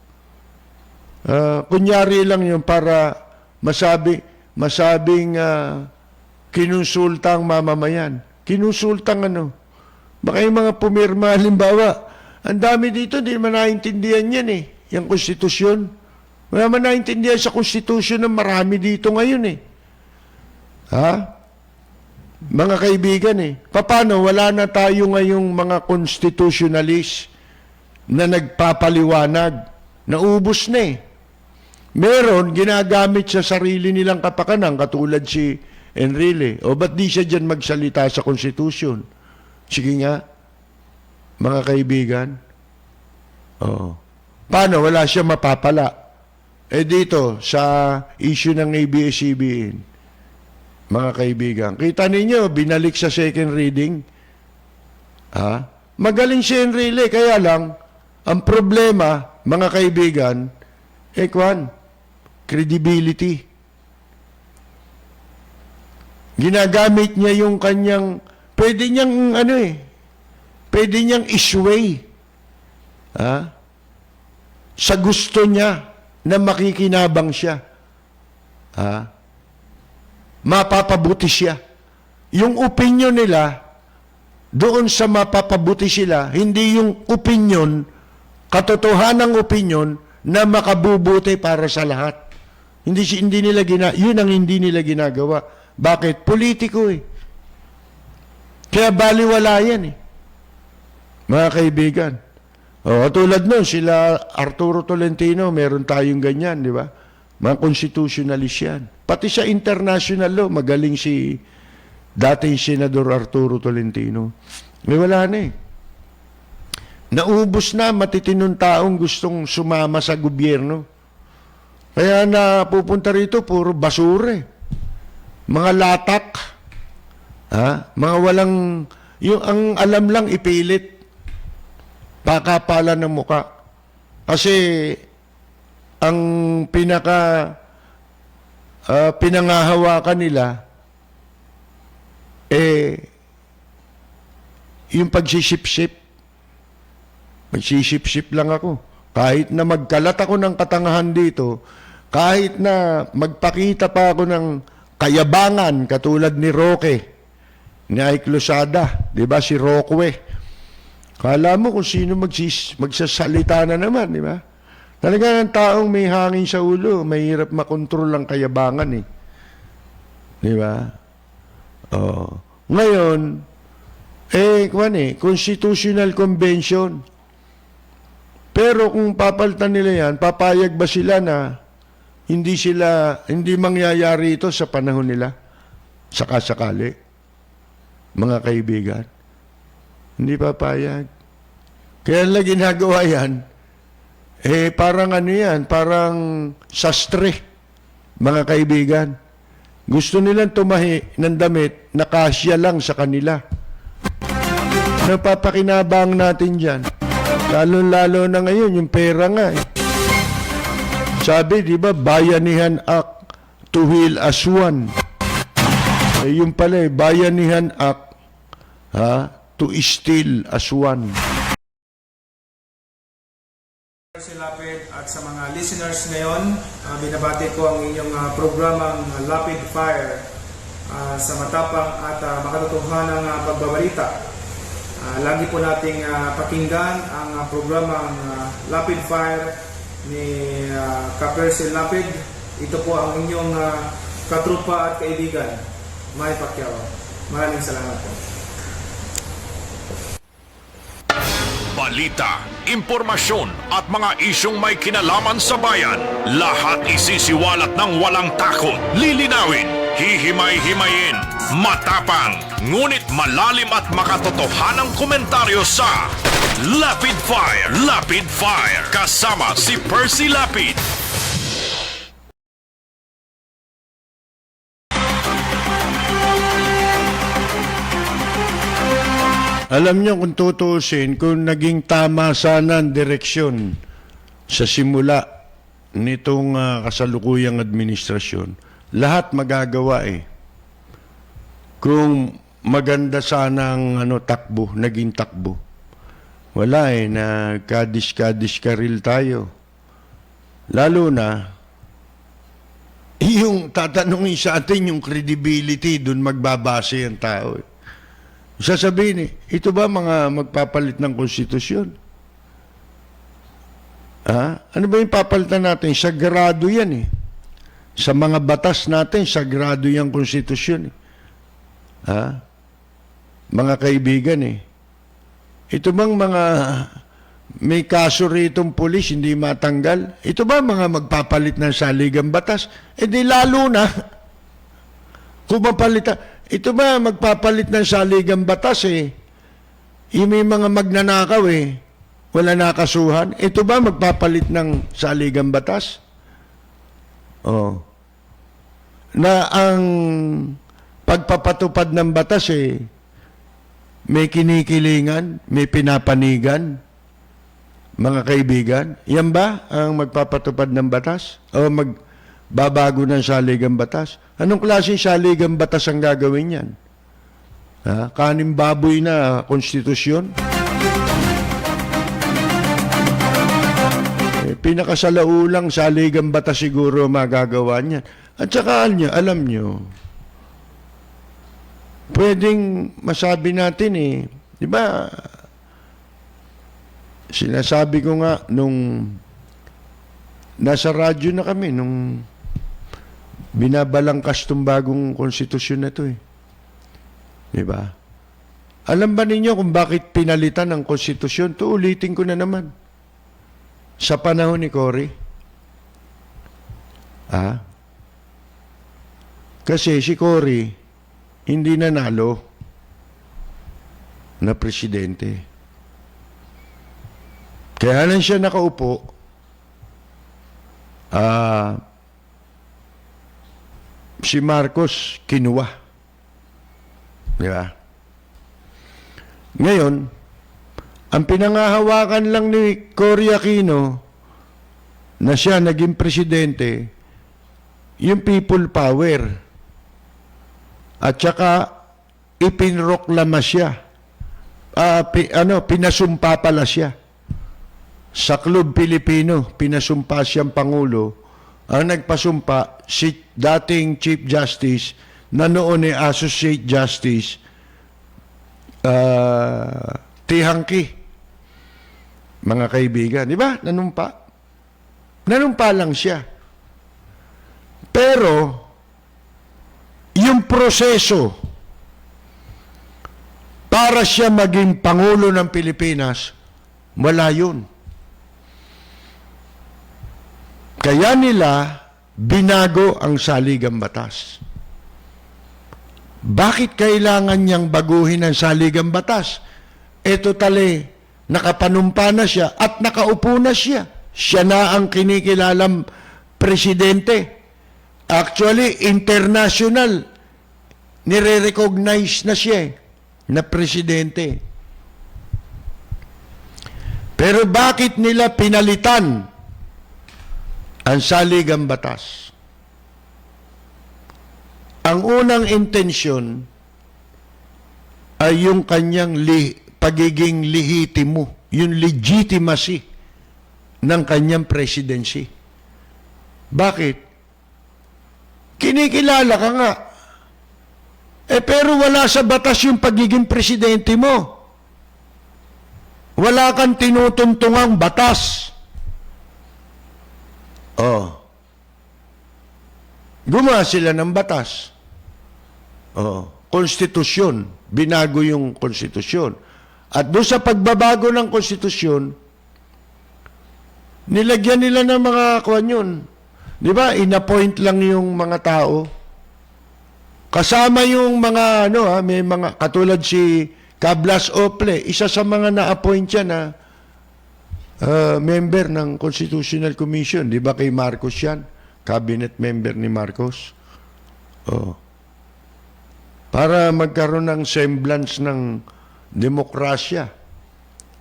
S1: kunyari lang yung para masabing kinonsulta ang mamamayan. Kinonsultang ano? Baka yung mga pumirma, halimbawa, ang dami dito, hindi naman naintindihan yan eh. Yung konstitusyon. Wala man naintindihan sa konstitusyon ng marami dito ngayon eh. Ha? Mga kaibigan eh. Paano? Wala na tayo ngayong mga constitutionalist na nagpapaliwanag. Naubos na eh. Meron, ginagamit sa sarili nilang kapakanan, katulad si Enrile. O ba't di siya dyan magsalita sa konstitusyon? Sige nga, mga kaibigan. Oo. Paano? Wala siya mapapala. Dito, sa issue ng ABS-CBN, mga kaibigan, kita ninyo, binalik sa second reading. Ha? Magaling si Enrile, kaya lang, ang problema, mga kaibigan, credibility. Ginagamit niya yung kanyang, pwede niyang, pwede niyang isway. Ha? Sa gusto niya na makikinabang siya. Ha? Mapapabuti siya. Yung opinion nila, doon sa mapapabuti sila, hindi yung opinion, katotohanang opinion, na makabubuti para sa lahat. Hindi nila yun ang hindi nila ginagawa. Bakit? Politiko eh. Kaya baliwala yan eh. Mga kaibigan. Tulad nun, sila Arturo Tolentino, meron tayong ganyan, di ba? Mga constitutionalist yan. Pati sa international law, magaling si dating Senador Arturo Tolentino. May wala na eh. Naubos na matitinong taong gustong sumama sa gobyerno. Kaya na pupunta rito, puro basura eh. Mga latak. Mga walang, yung ang alam lang ipilit. Pakapalan ng muka. Kasi ang pinangahawakan nila yung pagsisip-sip. Magsisip-sip lang ako. Kahit na magkalat ako ng katangahan dito, kahit na magpakita pa ako ng kayabangan katulad ni Roque, ni Ike Losada, di ba si Roque? Kala mo kung sino magsasalita na naman, di ba? Talaga ng taong may hangin sa ulo, mahirap makontrol ang kayabangan eh. Di ba? Ngayon, Constitutional Convention. Pero kung papalitan nila yan, papayag ba sila na hindi mangyayari ito sa panahon nila? Sakasakali. Mga kaibigan. Hindi papayag. Kaya lang ginagawa yan, parang parang sastre, mga kaibigan. Gusto nilang tumahi ng damit na kasya lang sa kanila. Napapakinabang natin dyan. Lalo-lalo na ngayon, yung pera nga eh. Sabi, di ba, Bayanihan Act to heal as one. Yung pala Bayanihan Act, to steal as one.
S2: Si Lapid at sa mga listeners ngayon, binabati ko ang inyong programang Lapid Fire sa matapang at makatotohanang pagbabalita. Lagi po nating pakinggan ang programang Lapid Fire ni Ka-Persil Lapid. Ito po ang inyong katrupa at kaibigan, May Pacquiao. Maraming salamat po.
S3: Balita, impormasyon at mga isyong may kinalaman sa bayan. Lahat isisiwalat ng walang takot. Lilinawin, hihimay-himayin, matapang, ngunit malalim at makatotohanang komentaryo sa Lapid Fire. Lapid Fire. Kasama si Percy Lapid.
S1: Alam niyo kung tutuusin, kung naging tama sana ang direksyon sa simula nitong kasalukuyang administrasyon, lahat magagawa eh. Kung maganda sana ang takbo, naging takbo. Wala eh, nagkadis-kadis-karil tayo. Lalo na, yung tatanungin sa atin yung credibility, dun magbabase ang tao. Sasabihin ito ba mga magpapalit ng konstitusyon? Ano ba yung papalitan natin? Sagrado yan Sa mga batas natin, sagrado yung konstitusyon Mga kaibigan Ito bang mga may kaso ritong pulis, hindi matanggal? Ito ba mga magpapalit ng saligang batas? Di lalo na. Kung mapalitan. Ito ba magpapalit ng saligang batas yung may mga magnanakaw wala nakasuhan? Ito ba magpapalit ng saligang batas? Na ang pagpapatupad ng batas may kinikilingan, may pinapanigan, mga kaibigan. Yan ba ang magpapatupad ng batas? O magbabago ng saligang batas? Anong klaseng saligang batas ang gagawin yan? Kanin baboy na konstitusyon? Pinakasalaulang saligang batas siguro magagawa niyan. At saka alam nyo, pwedeng masabi natin di ba, sinasabi ko nga nung nasa radyo na kami, nung binabalangkas tong bagong konstitusyon na to di ba? Alam ba ninyo kung bakit pinalitan ang konstitusyon? To ulitin ko na naman. Sa panahon ni Cory. Kasi si Cory hindi nanalo na presidente. Kaya lang siya nakaupo. Si Marcos kinuha. Di ba? Ngayon, ang pinangahawakan lang ni Cory Aquino na siya naging presidente, yung people power. At saka ipinroklama siya. Pinasumpa pala siya. Sa Club Pilipino, pinasumpa siyang Pangulo. Ang nagpasumpa, si dating Chief Justice na noon Associate Justice, Tihangki. Mga kaibigan, di ba? Nanumpa lang siya. Pero, yung proseso para siya maging Pangulo ng Pilipinas, wala yun. Kaya nila binago ang saligang batas. Bakit kailangan niyang baguhin ang saligang batas? Totally, nakapanumpa na siya at nakaupo na siya. Siya na ang kinikilalang presidente. Actually, international, nire-recognize na siya na presidente. Pero bakit nila pinalitan ang saligang batas? Ang unang intensyon ay yung kanyang pagiging lehitimo, yung legitimacy ng kanyang presidency. Bakit? Kinikilala ka nga. Pero wala sa batas yung pagiging presidente mo. Wala kang tinutuntungang batas. Gumawa sila ng batas. Konstitusyon. Binago yung konstitusyon. At doon sa pagbabago ng konstitusyon, nilagyan nila ng mga kuwan yun. Di ba? In-appoint lang yung mga tao. Kasama yung mga, may mga, katulad si Cablas Ople, isa sa mga na-appoint siya na member ng Constitutional Commission. Di ba kay Marcos yan? Cabinet member ni Marcos. Para magkaroon ng semblance ng demokrasya,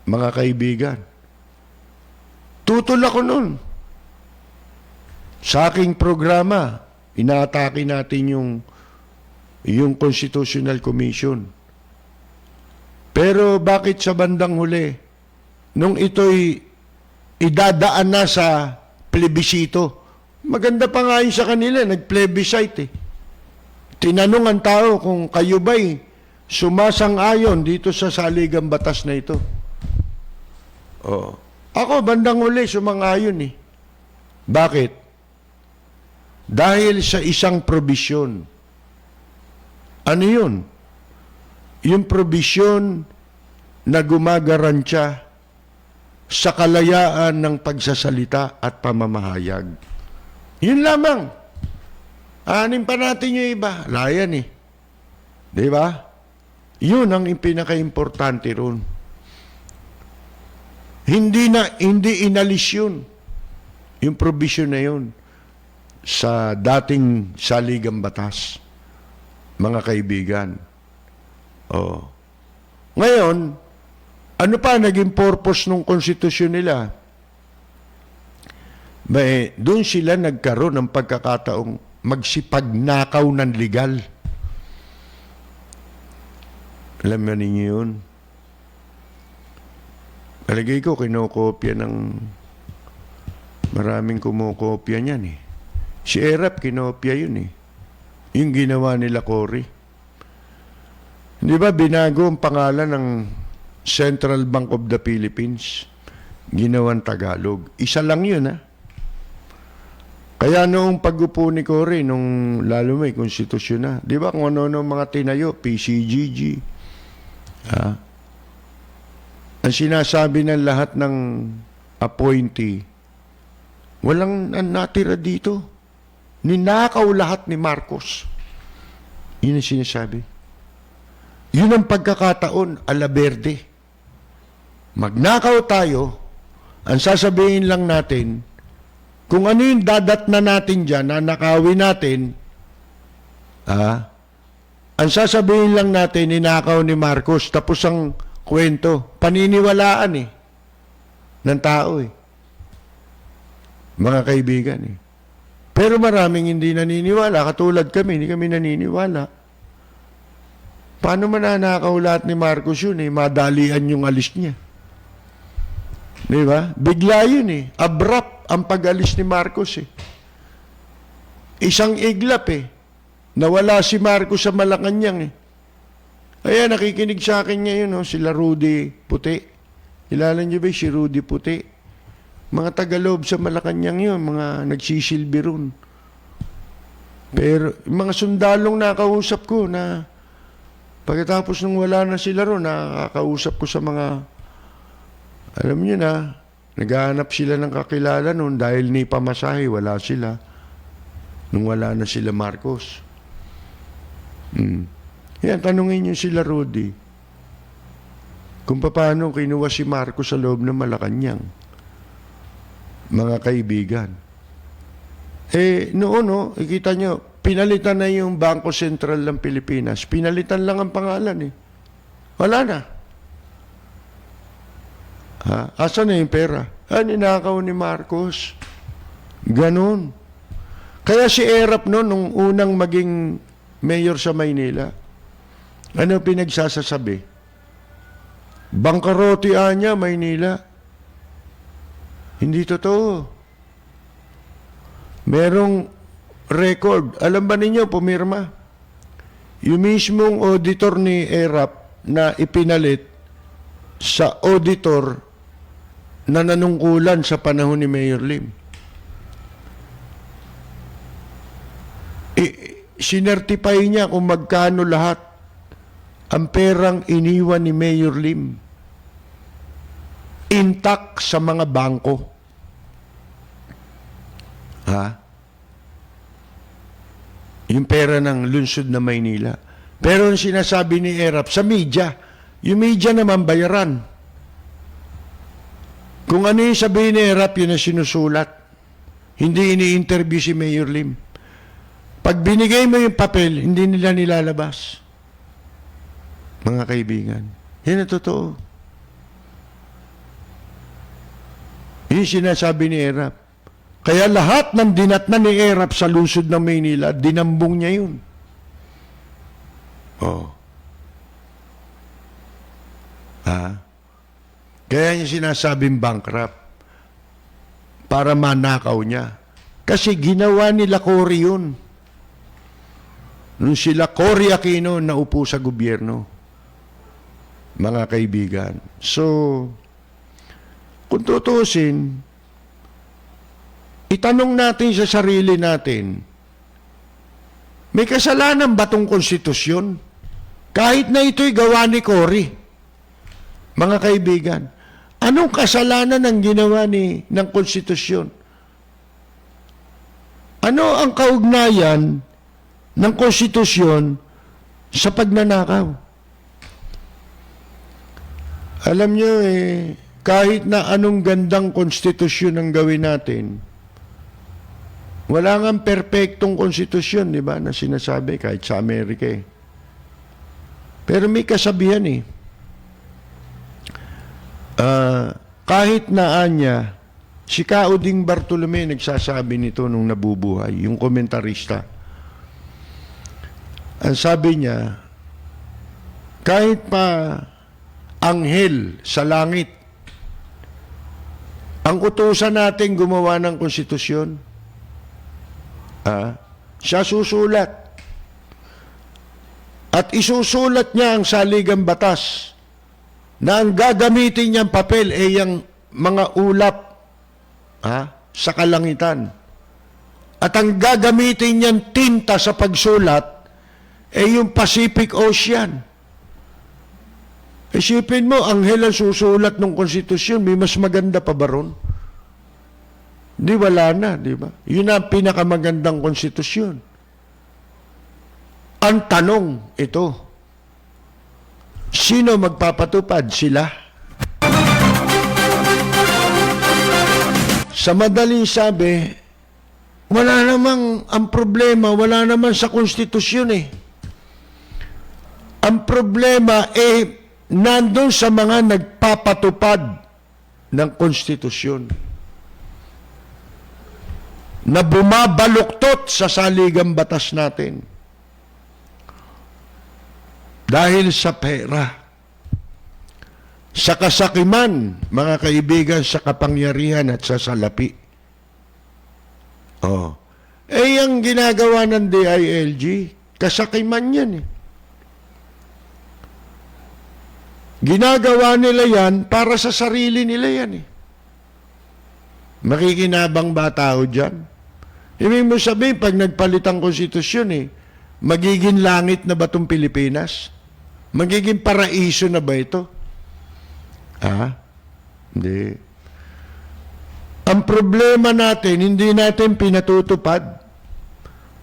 S1: mga kaibigan. Tutol ako nun. Sa aking programa, inaatake natin yung Constitutional Commission. Pero bakit sa bandang huli, nung ito'y idadaan na sa plebisito, Maganda pa nga yun sa kanila, nag-plebiscite eh. Tinanong ang tao kung kayo ba'y sumasang-ayon dito sa saligang batas na ito. Oo. Ako, bandang uli, sumang-ayon eh. Bakit? Dahil sa isang probisyon. Ano yun? Yung probisyon na gumagarantya sa kalayaan ng pagsasalita at pamamahayag. Yun lamang. Anin pa natin yung iba. Layan eh. Di ba? Yun ang pinaka-importante ron. Hindi inalis yun. Yung provision na yun sa dating saligang batas. Mga kaibigan. Oh. Ngayon, ano pa naging purpose ng konstitusyon nila? Doon sila nagkaroon ng pagkakataong magsipagnakaw ng legal. Alam mo ninyo yun? Palagay ko, kinokopya ng maraming kumokopya niyan eh. Si Erap, kinopya yun eh. Yung ginawa nila Cory. Di ba binago ang pangalan ng Central Bank of the Philippines? Ginawan Tagalog. Isa lang yun ha. Kaya noong pag-upo ni Cory, nung lalo may konstitusyon na, di ba kung ano mga tinayo, PCGG, ang sinasabi ng lahat ng appointee, walang natira dito. Ninakaw lahat ni Marcos. Yun ang sinasabi. Yun ang pagkakataon, alaberde. Magnakaw tayo, ang sasabihin lang natin, kung ano yung dadat na natin dyan, na nakawin natin, ang sasabihin lang natin, ninakaw ni Marcos, tapos ang kwento, paniniwalaan eh, ng tao eh. Mga kaibigan eh. Pero maraming hindi naniniwala, katulad kami, hindi kami naniniwala. Paano mananakaw lahat ni Marcos yun eh, madalian yung alis niya. Di ba? Bigla yun eh, abrupt ang pag-alis ni Marcos eh. Isang iglap eh, nawala si Marcos sa Malacanang eh. Kaya nakikinig sa akin ngayon, no, sila Rudy Puti. Kilala niyo ba si Rudy Puti? Mga tagaloob sa Malacanang yun, mga nagsisilbi ron. Pero mga sundalong nakausap ko na pagkatapos nung wala na sila ron, nakakausap ko sa mga, alam niyo na, naghahanap sila ng kakilala noon dahil ni pamasahe, wala sila. Nung wala na sila Marcos. Yan, tanungin niyo sila Rudy kung paano kinuha si Marcos sa loob ng Malacanang. Mga kaibigan. Noon, ikita nyo, pinalitan na yung Bangko Sentral ng Pilipinas. Pinalitan lang ang pangalan eh. Wala na. Asan na yung pera? Ninakaw ni Marcos. Ganon. Kaya si Erap noon, nung unang maging mayor sa Maynila, ano pinagsasasabi? Bangkarote niya, Maynila. Hindi totoo. Merong record. Alam ba ninyo, pumirma? Yung mismong auditor ni Erap na ipinalit sa auditor na nanungkulan sa panahon ni Mayor Lim. Sinertify niya kung magkano lahat ang perang iniwan ni Mayor Lim. Intact sa mga bangko. Yung pera ng lungsod na Maynila. Pero ang sinasabi ni Erap sa media, yung media naman bayaran. Kung ano yung sabihin ni Erap, yun ang sinusulat. Hindi ini-interview si Mayor Lim. Pag binigay mo yung papel, hindi nila nilalabas. Mga kaibigan, yan ang totoo. Yung sinasabi ni Erap. Kaya lahat ng dinatnan ni Erap sa lungsod ng Maynila, dinambong niya yun. Kaya niya sinasabing bankrupt para manakaw niya. Kasi ginawa nila Cory yun. Nung sila Cory Aquino naupo sa gobyerno. Mga kaibigan. So, kung tutusin, itanong natin sa sarili natin, may kasalanan ba itong konstitusyon? Kahit na ito'y gawa ni Cory. Mga kaibigan, anong kasalanan ang ginawa ng konstitusyon? Ano ang kaugnayan ng konstitusyon sa pagnanakaw? Alam nyo kahit na anong gandang konstitusyon ang gawin natin, wala nga perpektong konstitusyon, di ba, na sinasabi kahit sa Amerika Pero may kasabihan kahit na anya, si Cauding Bartolome nagsasabi nito nung nabubuhay, yung komentarista. Ang sabi niya, kahit pa anghel sa langit, ang utusan natin gumawa ng konstitusyon, siya susulat. At isusulat niya ang saligang batas na ang gagamitin niyang papel ay yung mga ulap sa kalangitan. At ang gagamitin niyang tinta sa pagsulat ay yung Pacific Ocean. Isipin mo, anghel ang susulat ng konstitusyon, may mas maganda pa ba ron? Di wala na, di ba? Yun ang pinakamagandang konstitusyon. Ang tanong ito, sino magpapatupad? Sila? Sa madaling sabi, wala namang, ang problema, wala naman sa konstitusyon Ang problema nandun sa mga nagpapatupad ng konstitusyon na bumabaluktot sa saligang batas natin dahil sa pera, sa kasakiman, mga kaibigan, sa kapangyarihan at sa salapi. Ang ginagawa ng DILG, kasakiman yan Ginagawa nila yan para sa sarili nila yan Makikinabang ba tao dyan? Ibig mo sabihin, pag nagpalit ang konstitusyon magiging langit na ba itong Pilipinas? Magiging paraiso na ba ito? Hindi. Ang problema natin, hindi natin pinatutupad.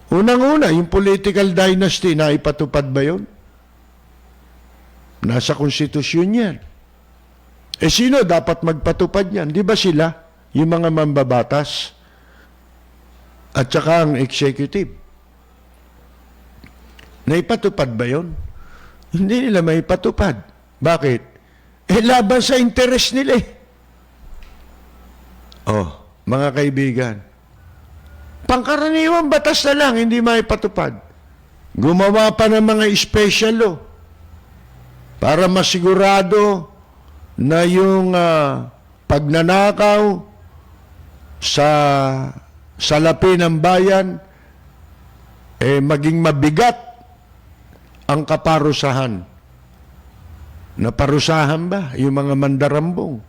S1: Unang-una, yung political dynasty, na ipatupad ba yun? Nasa konstitusyon yan. Sino dapat magpatupad yan? Di ba sila? Yung mga mambabatas at saka ang executive. Naipatupad ba yun? Hindi nila maipatupad. Bakit? Laban sa interest nila mga kaibigan. Pangkaraniwang batas na lang, hindi maipatupad. Gumawa pa ng mga special law para masigurado na yung pagnanakaw sa salapi ng bayan maging mabigat ang kaparusahan. Naparusahan ba yung mga mandarambong?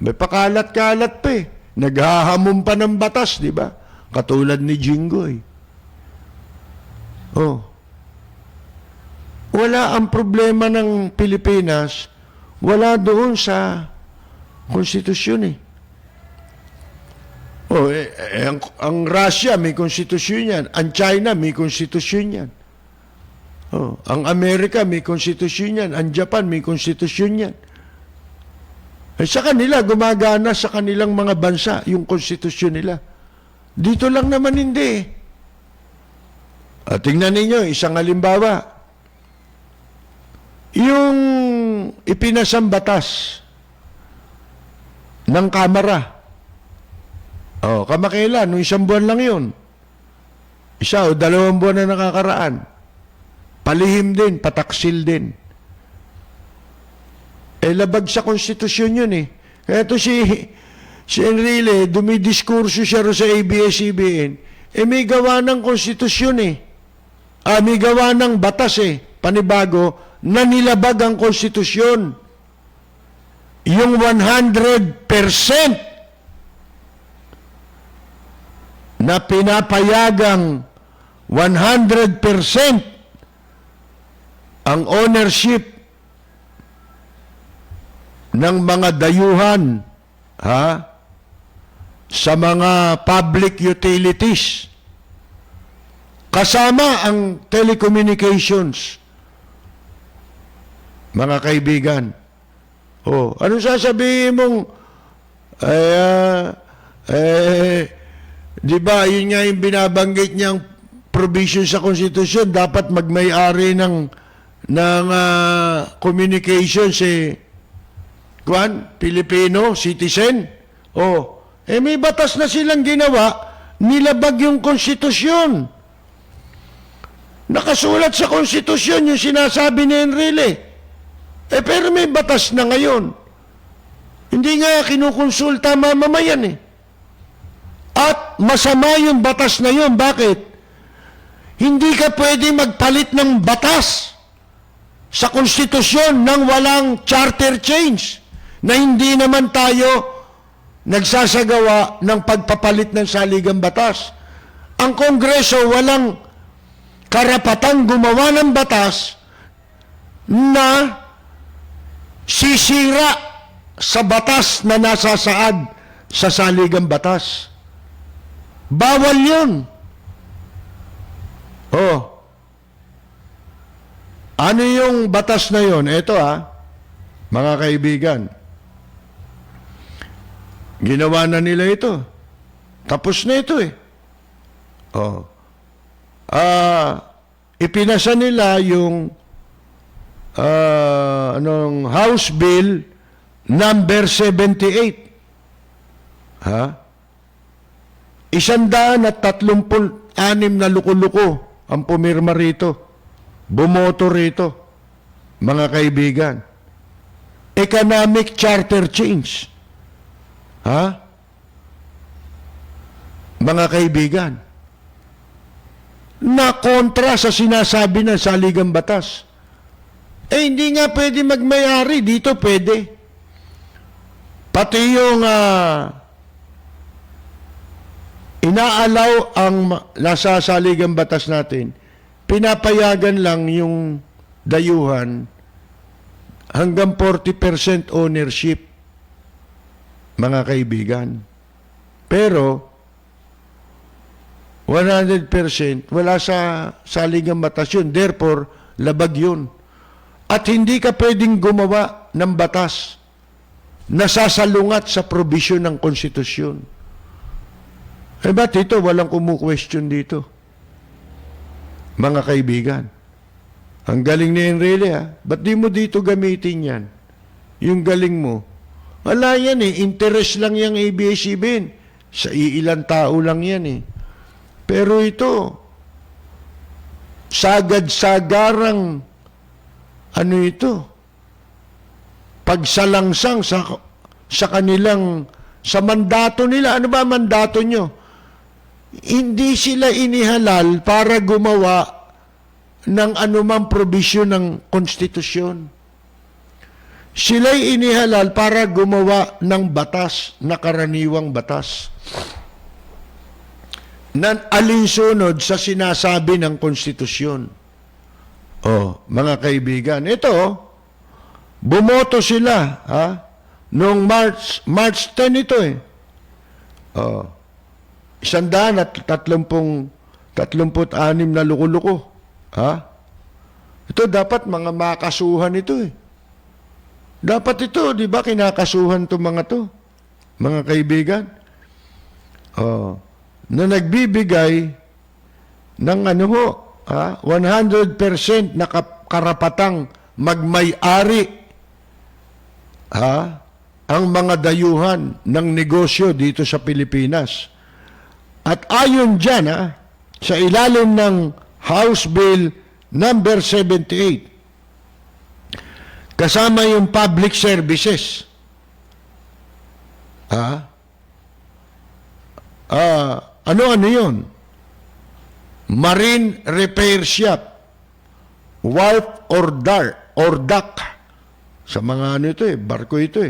S1: May pakalat-kalat pa Naghahamon pa ng batas, di ba? Katulad ni Jinggoy. Wala ang problema ng Pilipinas, wala doon sa konstitusyon ang Russia may konstitusyon yan, ang China may konstitusyon yan. Ang Amerika may konstitusyon yan, ang Japan may konstitusyon yan. Sa kanila, gumagana sa kanilang mga bansa yung konstitusyon nila. Dito lang naman hindi tingnan ninyo, isang halimbawa. Yung ipinasang batas ng Kamara. Kamakailan, nung isang buwan lang yun. 1 o 2 buwan na nakakaraan. Palihim din, pataksil din. Labag sa konstitusyon yun Kaya ito Si Enrile, dumidiskurso siya ro sa ABS-CBN, may gawa ng konstitusyon may gawa ng batas panibago, na nilabag ang konstitusyon. Yung 100% na pinapayagang 100% ang ownership ng mga dayuhan sa mga public utilities kasama ang telecommunications. Mga kaibigan, ano sasabihin mong di ba, yun nga yung binabanggit niyang provision sa konstitusyon, dapat magmay-ari ng communications Pilipino citizen. May batas na silang ginawa, nilabag yung konstitusyon. Nakasulat sa konstitusyon yung sinasabi ni Enrile. Pero may batas na ngayon. Hindi nga kinukonsulta mamamayan At masama yung batas na yun. Bakit? Hindi ka pwede magpalit ng batas sa konstitusyon nang walang charter change na hindi naman tayo nagsasagawa ng pagpapalit ng saligang batas. Ang Kongreso walang karapatang gumawa ng batas na sisira sa batas na nasasaad sa saligang batas. Bawal yun. Ano yung batas na yun? Ito mga kaibigan. Ginawa na nila ito. Tapos na ito ipinasa nila yung House Bill number 78. 136 na luko-luko ang pumirma rito. Bumoto rito, mga kaibigan. Economic charter change. Mga kaibigan, na kontra sa sinasabi ng saligang batas. Hindi nga pwede magmayari. Dito pwede. Pati yung inaalaw ang nasa saligang batas natin, pinapayagan lang yung dayuhan hanggang 40% ownership, mga kaibigan. Pero 100% wala sa saligang batas yun. Therefore, labag yun. At hindi ka pwedeng gumawa ng batas na sasalungat sa provision ng konstitusyon. Ba't ito? Walang kumu-question dito. Mga kaibigan, ang galing ni Enrile ba't di mo dito gamitin yan? Yung galing mo. Wala yan interest lang yung ABS-CBN. Sa iilang tao lang yan Pero ito, sagad-sagarang pagsalangsang sa kanilang, sa mandato nila. Ano ba mandato nyo? Hindi sila inihalal para gumawa ng anumang probisyon ng konstitusyon. Sila'y inihalal para gumawa ng batas, na karaniwang batas, na alinsunod sa sinasabi ng konstitusyon. Mga kaibigan, ito, bumoto sila, noong March 10 ito 136 na luko-luko. Ito dapat mga makasuhan ito Dapat ito, di ba, kinakasuhan to mga to, mga kaibigan. Na nagbibigay ng 100% na karapatang magmay-ari ang mga dayuhan ng negosyo dito sa Pilipinas. At ayon dyan, sa ilalim ng House Bill number 78, kasama yung public services, Ano yun? Marine repair shop, wharf or dock. Sa mga ano ito barko ito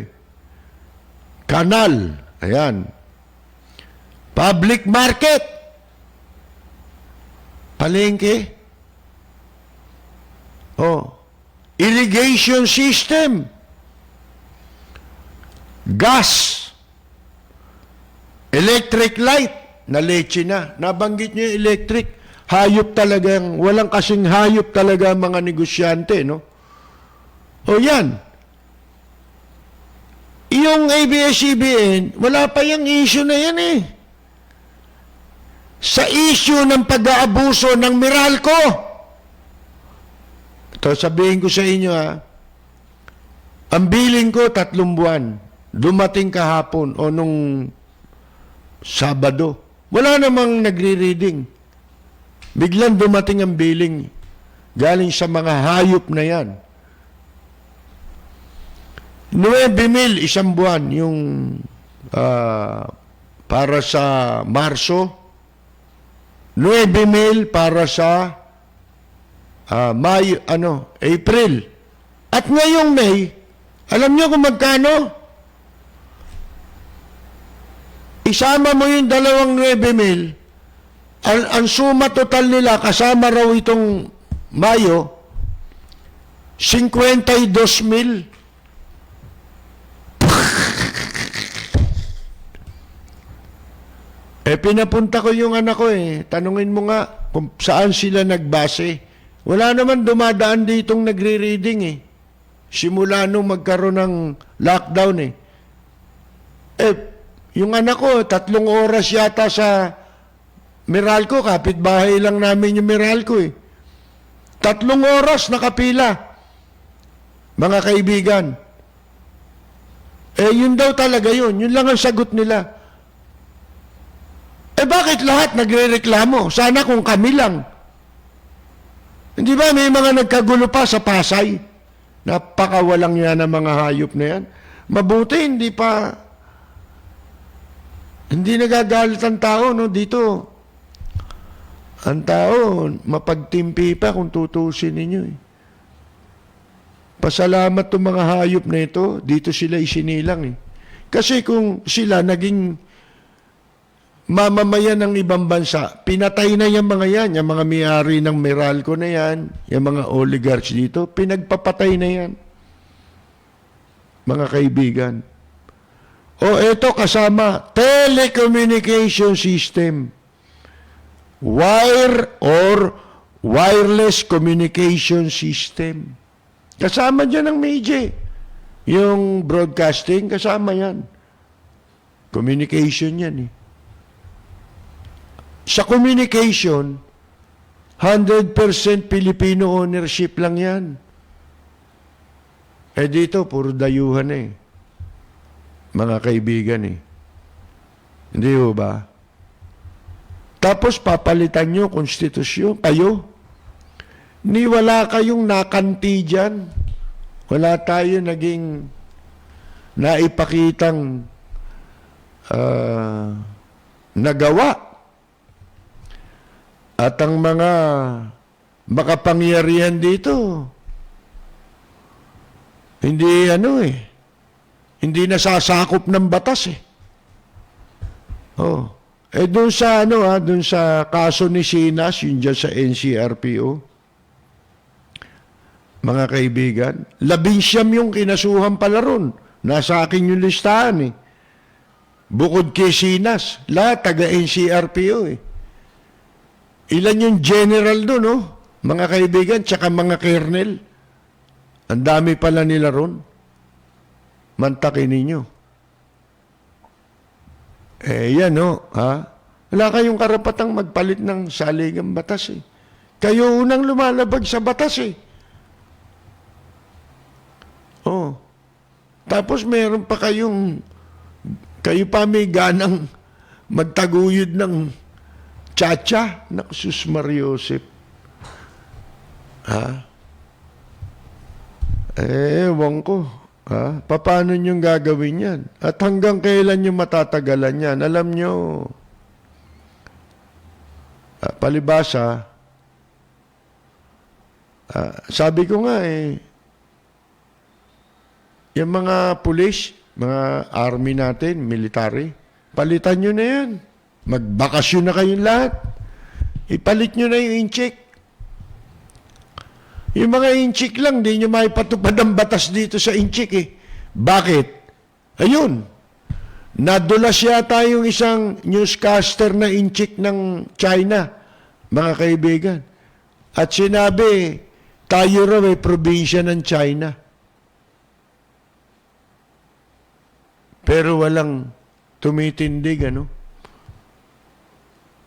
S1: Kanal, ayan. Public market, palengke. Irrigation system, gas, electric light, na leche na. Nabanggit niyo yung electric. Hayop talagang, walang kasing hayop talaga ang mga negosyante, no? Yan. Yung ABS-CBN, wala pa yung issue na yan Sa issue ng pag-aabuso ng Meralco. Ito, sabihin ko sa inyo ang billing ko 3 buwan. Dumating kahapon o nung Sabado. Wala namang nagre-reading. Biglang dumating ang billing galing sa mga hayop na yan. 9,000 isang buwan yung para sa Marso, 9,000 para sa April. At ngayong May, alam niyo kung magkano? Isama mo yung 9,000, ang suma total nila kasama raw itong Mayo, 52,000. Pinapunta ko yung anak ko Tanungin mo nga kung saan sila nagbase. Wala naman dumadaan ditong nagre-reading Simula nung magkaroon ng lockdown yung anak ko, 3 oras yata sa Meralco, kapitbahay lang namin yung Meralco 3 oras nakapila. Mga kaibigan. Yun daw talaga yun. Yun lang ang sagot nila. Bakit lahat nagre-reklamo? Sana kung kami lang. Hindi ba may mga nagkagulo pa sa Pasay? Napakawalang yan ng mga hayop na yan. Mabuti, hindi nagagalit ang tao, no? Dito, ang tao, mapagtimpi pa kung tutusin ninyo Pasalamat itong mga hayop na ito, dito sila isinilang Kasi kung sila naging mamamayan ng ibang bansa, pinatay na yung mga yan, yung mga may-ari ng Meralco na yan, yung mga oligarchs dito, pinagpapatay na yan. Mga kaibigan. Ito kasama, telecommunication system. Wire or wireless communication system. Kasama dyan ang media. Yung broadcasting, kasama yan. Communication yan Sa communication, 100% Filipino ownership lang yan. Dito, puro dayuhan Mga kaibigan Hindi ba? Tapos papalitan nyo konstitusyon, kayo. Ni wala kayong nakanti dyan. Wala tayo naging naipakitang nagawa. At ang mga makapangyarihan dito, hindi hindi nasasakop ng batas doon sa doon sa kaso ni Sinas, yun dyan sa NCRPO, mga kaibigan, 19 yung kinasuhan pala ron. Nasa akin yung listahan Bukod kay Sinas, lahat taga NCRPO Ilan yung general doon, mga kaibigan, tsaka mga kernel. Ang dami pala nila ron. Mantakin ninyo. Yan, Wala kayong karapatang magpalit ng saligang batas, Kayo unang lumalabag sa batas, Tapos meron pa kayo pa may ganang magtaguyod ng Chacha, Sus Mariosep. Ewan ko. Paano niyong gagawin yan? At hanggang kailan niyong matatagalan yan? Alam niyo, palibasa, sabi ko nga yung mga pulis, mga army natin, military, palitan nyo na yan. Magbakasyon na kayong lahat. Ipalit nyo na yung incheck. Yung mga incheck lang, di nyo maipatupad ang batas dito sa incheck eh. Bakit? Ayun. Nadulas yata yung isang newscaster na incheck ng China, mga kaibigan. At sinabi, tayo raw ay probinsya ng China. Pero walang tumitindig, ano?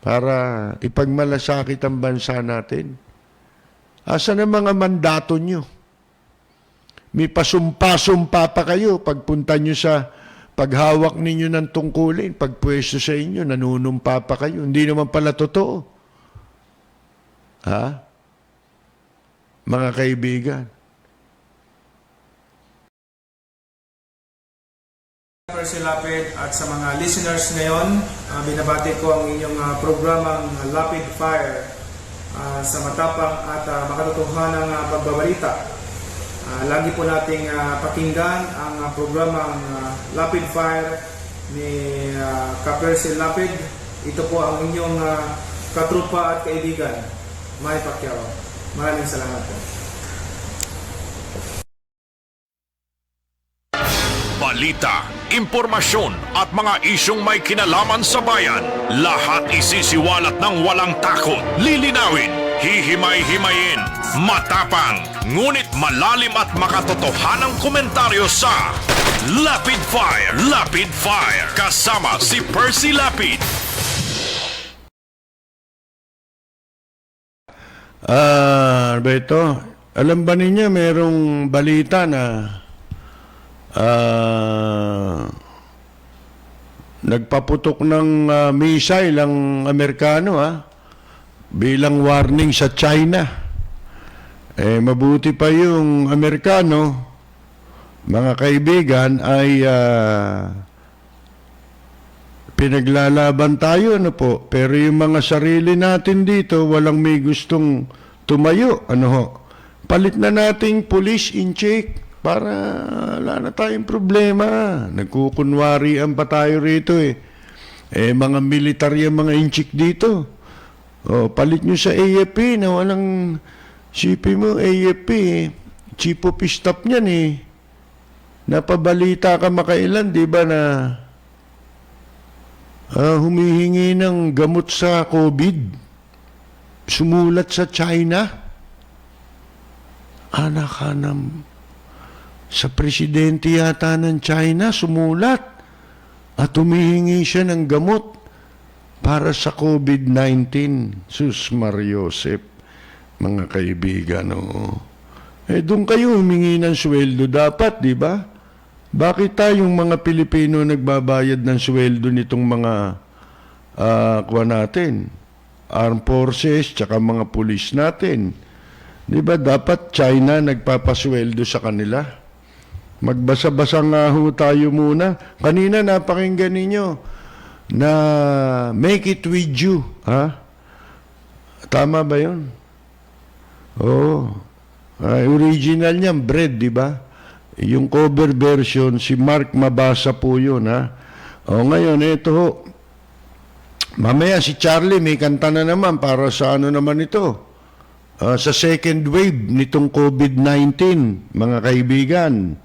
S1: Para ipagmalasakit ang bansa natin. Asan ang mga mandato nyo? May pasumpa-sumpa pa kayo pagpunta nyo sa paghawak ninyo ng tungkulin, pagpwesto sa inyo, nanunumpa pa kayo. Hindi naman pala totoo. Ha? Mga kaibigan.
S2: Percy Lapid at sa mga listeners ngayon, binabati ko ang inyong programang Lapid Fire sa matapang at makatotohanang pagbabalita. Lagi po nating pakinggan ang programang Lapid Fire ni Percy Lapid. Ito po ang inyong katrupa at kaibigan, Manny Pacquiao. Maraming salamat po.
S3: Balita, impormasyon at mga isyong may kinalaman sa bayan. Lahat isisiwalat ng walang takot. Lilinawin, hihimay-himayin, matapang, ngunit malalim at makatotohanang komentaryo sa Lapid Fire, Lapid Fire. Kasama si Percy Lapid.
S1: Ano ba ito? Alam ba ninyo, merong balita na nagpaputok ng missile ang Amerikano bilang warning sa China. Mabuti pa yung Amerikano, mga kaibigan, ay pinaglalaban tayo, ano po. Pero yung mga sarili natin dito, walang may gustong tumayo, ano ho. Palit na nating police in check para wala na tayong problema. Nagkukunwarian pa tayo rito mga militarya, mga inchik dito. Palit nyo sa AFP na walang sipi mo, AFP chief of staff niyan Napabalita ka makailan, di ba, na humihingi ng gamot sa COVID. Sumulat sa China. Anak-anam. Sa presidente yata ng China, sumulat at humihingi siya ng gamot para sa COVID-19. Sus Mariosep, mga kaibigan, doon kayo humingi ng sweldo dapat, di ba? Bakit tayong mga Pilipino nagbabayad ng sweldo nitong mga kuha natin? Armed Forces, tsaka mga pulis natin. Di ba dapat China nagpapasweldo sa kanila? Magbasa-basa nga ho tayo muna. Kanina napakinggan ninyo na make it with you. Ha? Tama ba yun? Original niyan, bread, di ba? Yung cover version, si Mark Mabasa po yun. Ha? Ngayon, ito ho. Mamaya si Charlie may kanta na naman para sa ano naman ito. Sa second wave nitong COVID-19, mga kaibigan.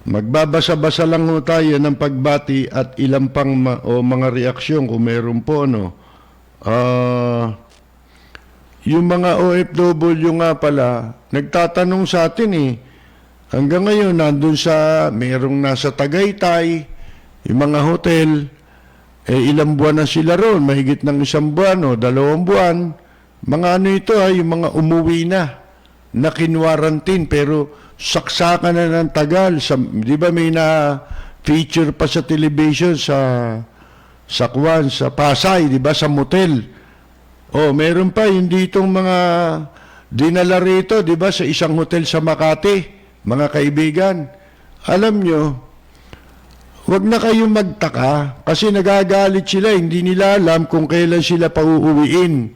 S1: Magbabasa-basa lang ho tayo ng pagbati at ilang pang mga reaksyon kung meron po, yung mga OFW nga pala, nagtatanong sa atin hanggang ngayon, nandun merong nasa Tagaytay, yung mga hotel, ilang buwan na sila ron, mahigit ng 1 buwan o 2 buwan. Mga ano ito yung mga umuwi na kinwarantin, pero saksakan na ng tagal. Di ba may na-feature pa sa television sa Pasay, di ba, sa motel. Meron pa hindi itong mga dinala rito, di ba, sa isang hotel sa Makati, mga kaibigan. Alam nyo, Huwag na kayong magtaka kasi nagagalit sila, hindi nila alam kung kailan sila pauuwiin.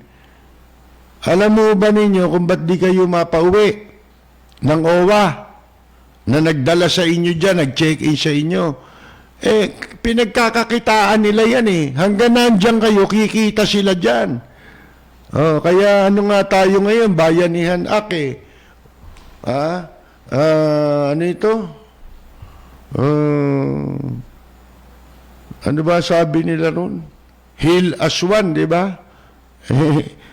S1: Alam mo ba ninyo kung ba't di kayo mapauwi ng OWA na nagdala sa inyo dyan, nag-check-in sa inyo? Pinagkakakitaan nila yan eh. Hanggang nandyan kayo, kikita sila dyan. Kaya ano nga tayo ngayon, Bayanihan Act eh. Ano ito? Ano ba sabi nila ron? Heal as one, di ba?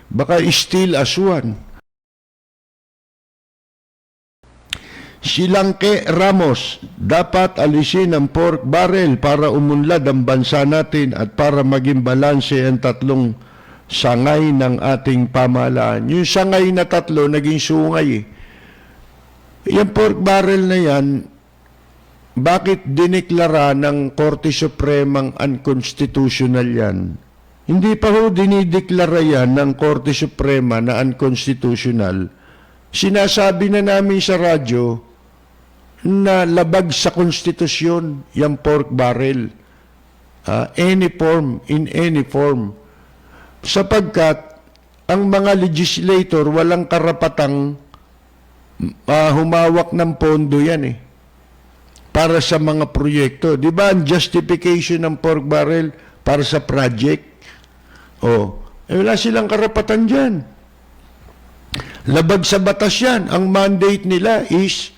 S1: Baka still as one. Silangke Ramos, dapat alisin ang pork barrel para umunlad ang bansa natin at para maging balanse ang tatlong sangay ng ating pamahalaan. Yung sangay na tatlo, naging sungay eh. Yung pork barrel na yan, bakit diniklara ng Korte Supremang unconstitutional yan? Hindi pa ho dinideklara yan ng Korte Suprema na unconstitutional. Sinasabi na namin sa radyo na labag sa konstitusyon yung pork barrel. In any form. Sapagkat ang mga legislator walang karapatang humawak ng pondo yan eh. Para sa mga proyekto. Di ba ang justification ng pork barrel para sa project? Wala silang karapatan dyan. Labag sa batas yan. Ang mandate nila is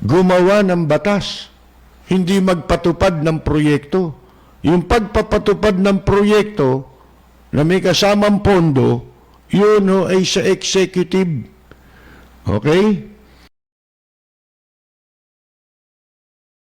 S1: gumawa ng batas. Hindi magpatupad ng proyekto. Yung pagpapatupad ng proyekto na may kasamang pondo, yun ay sa executive. Okay?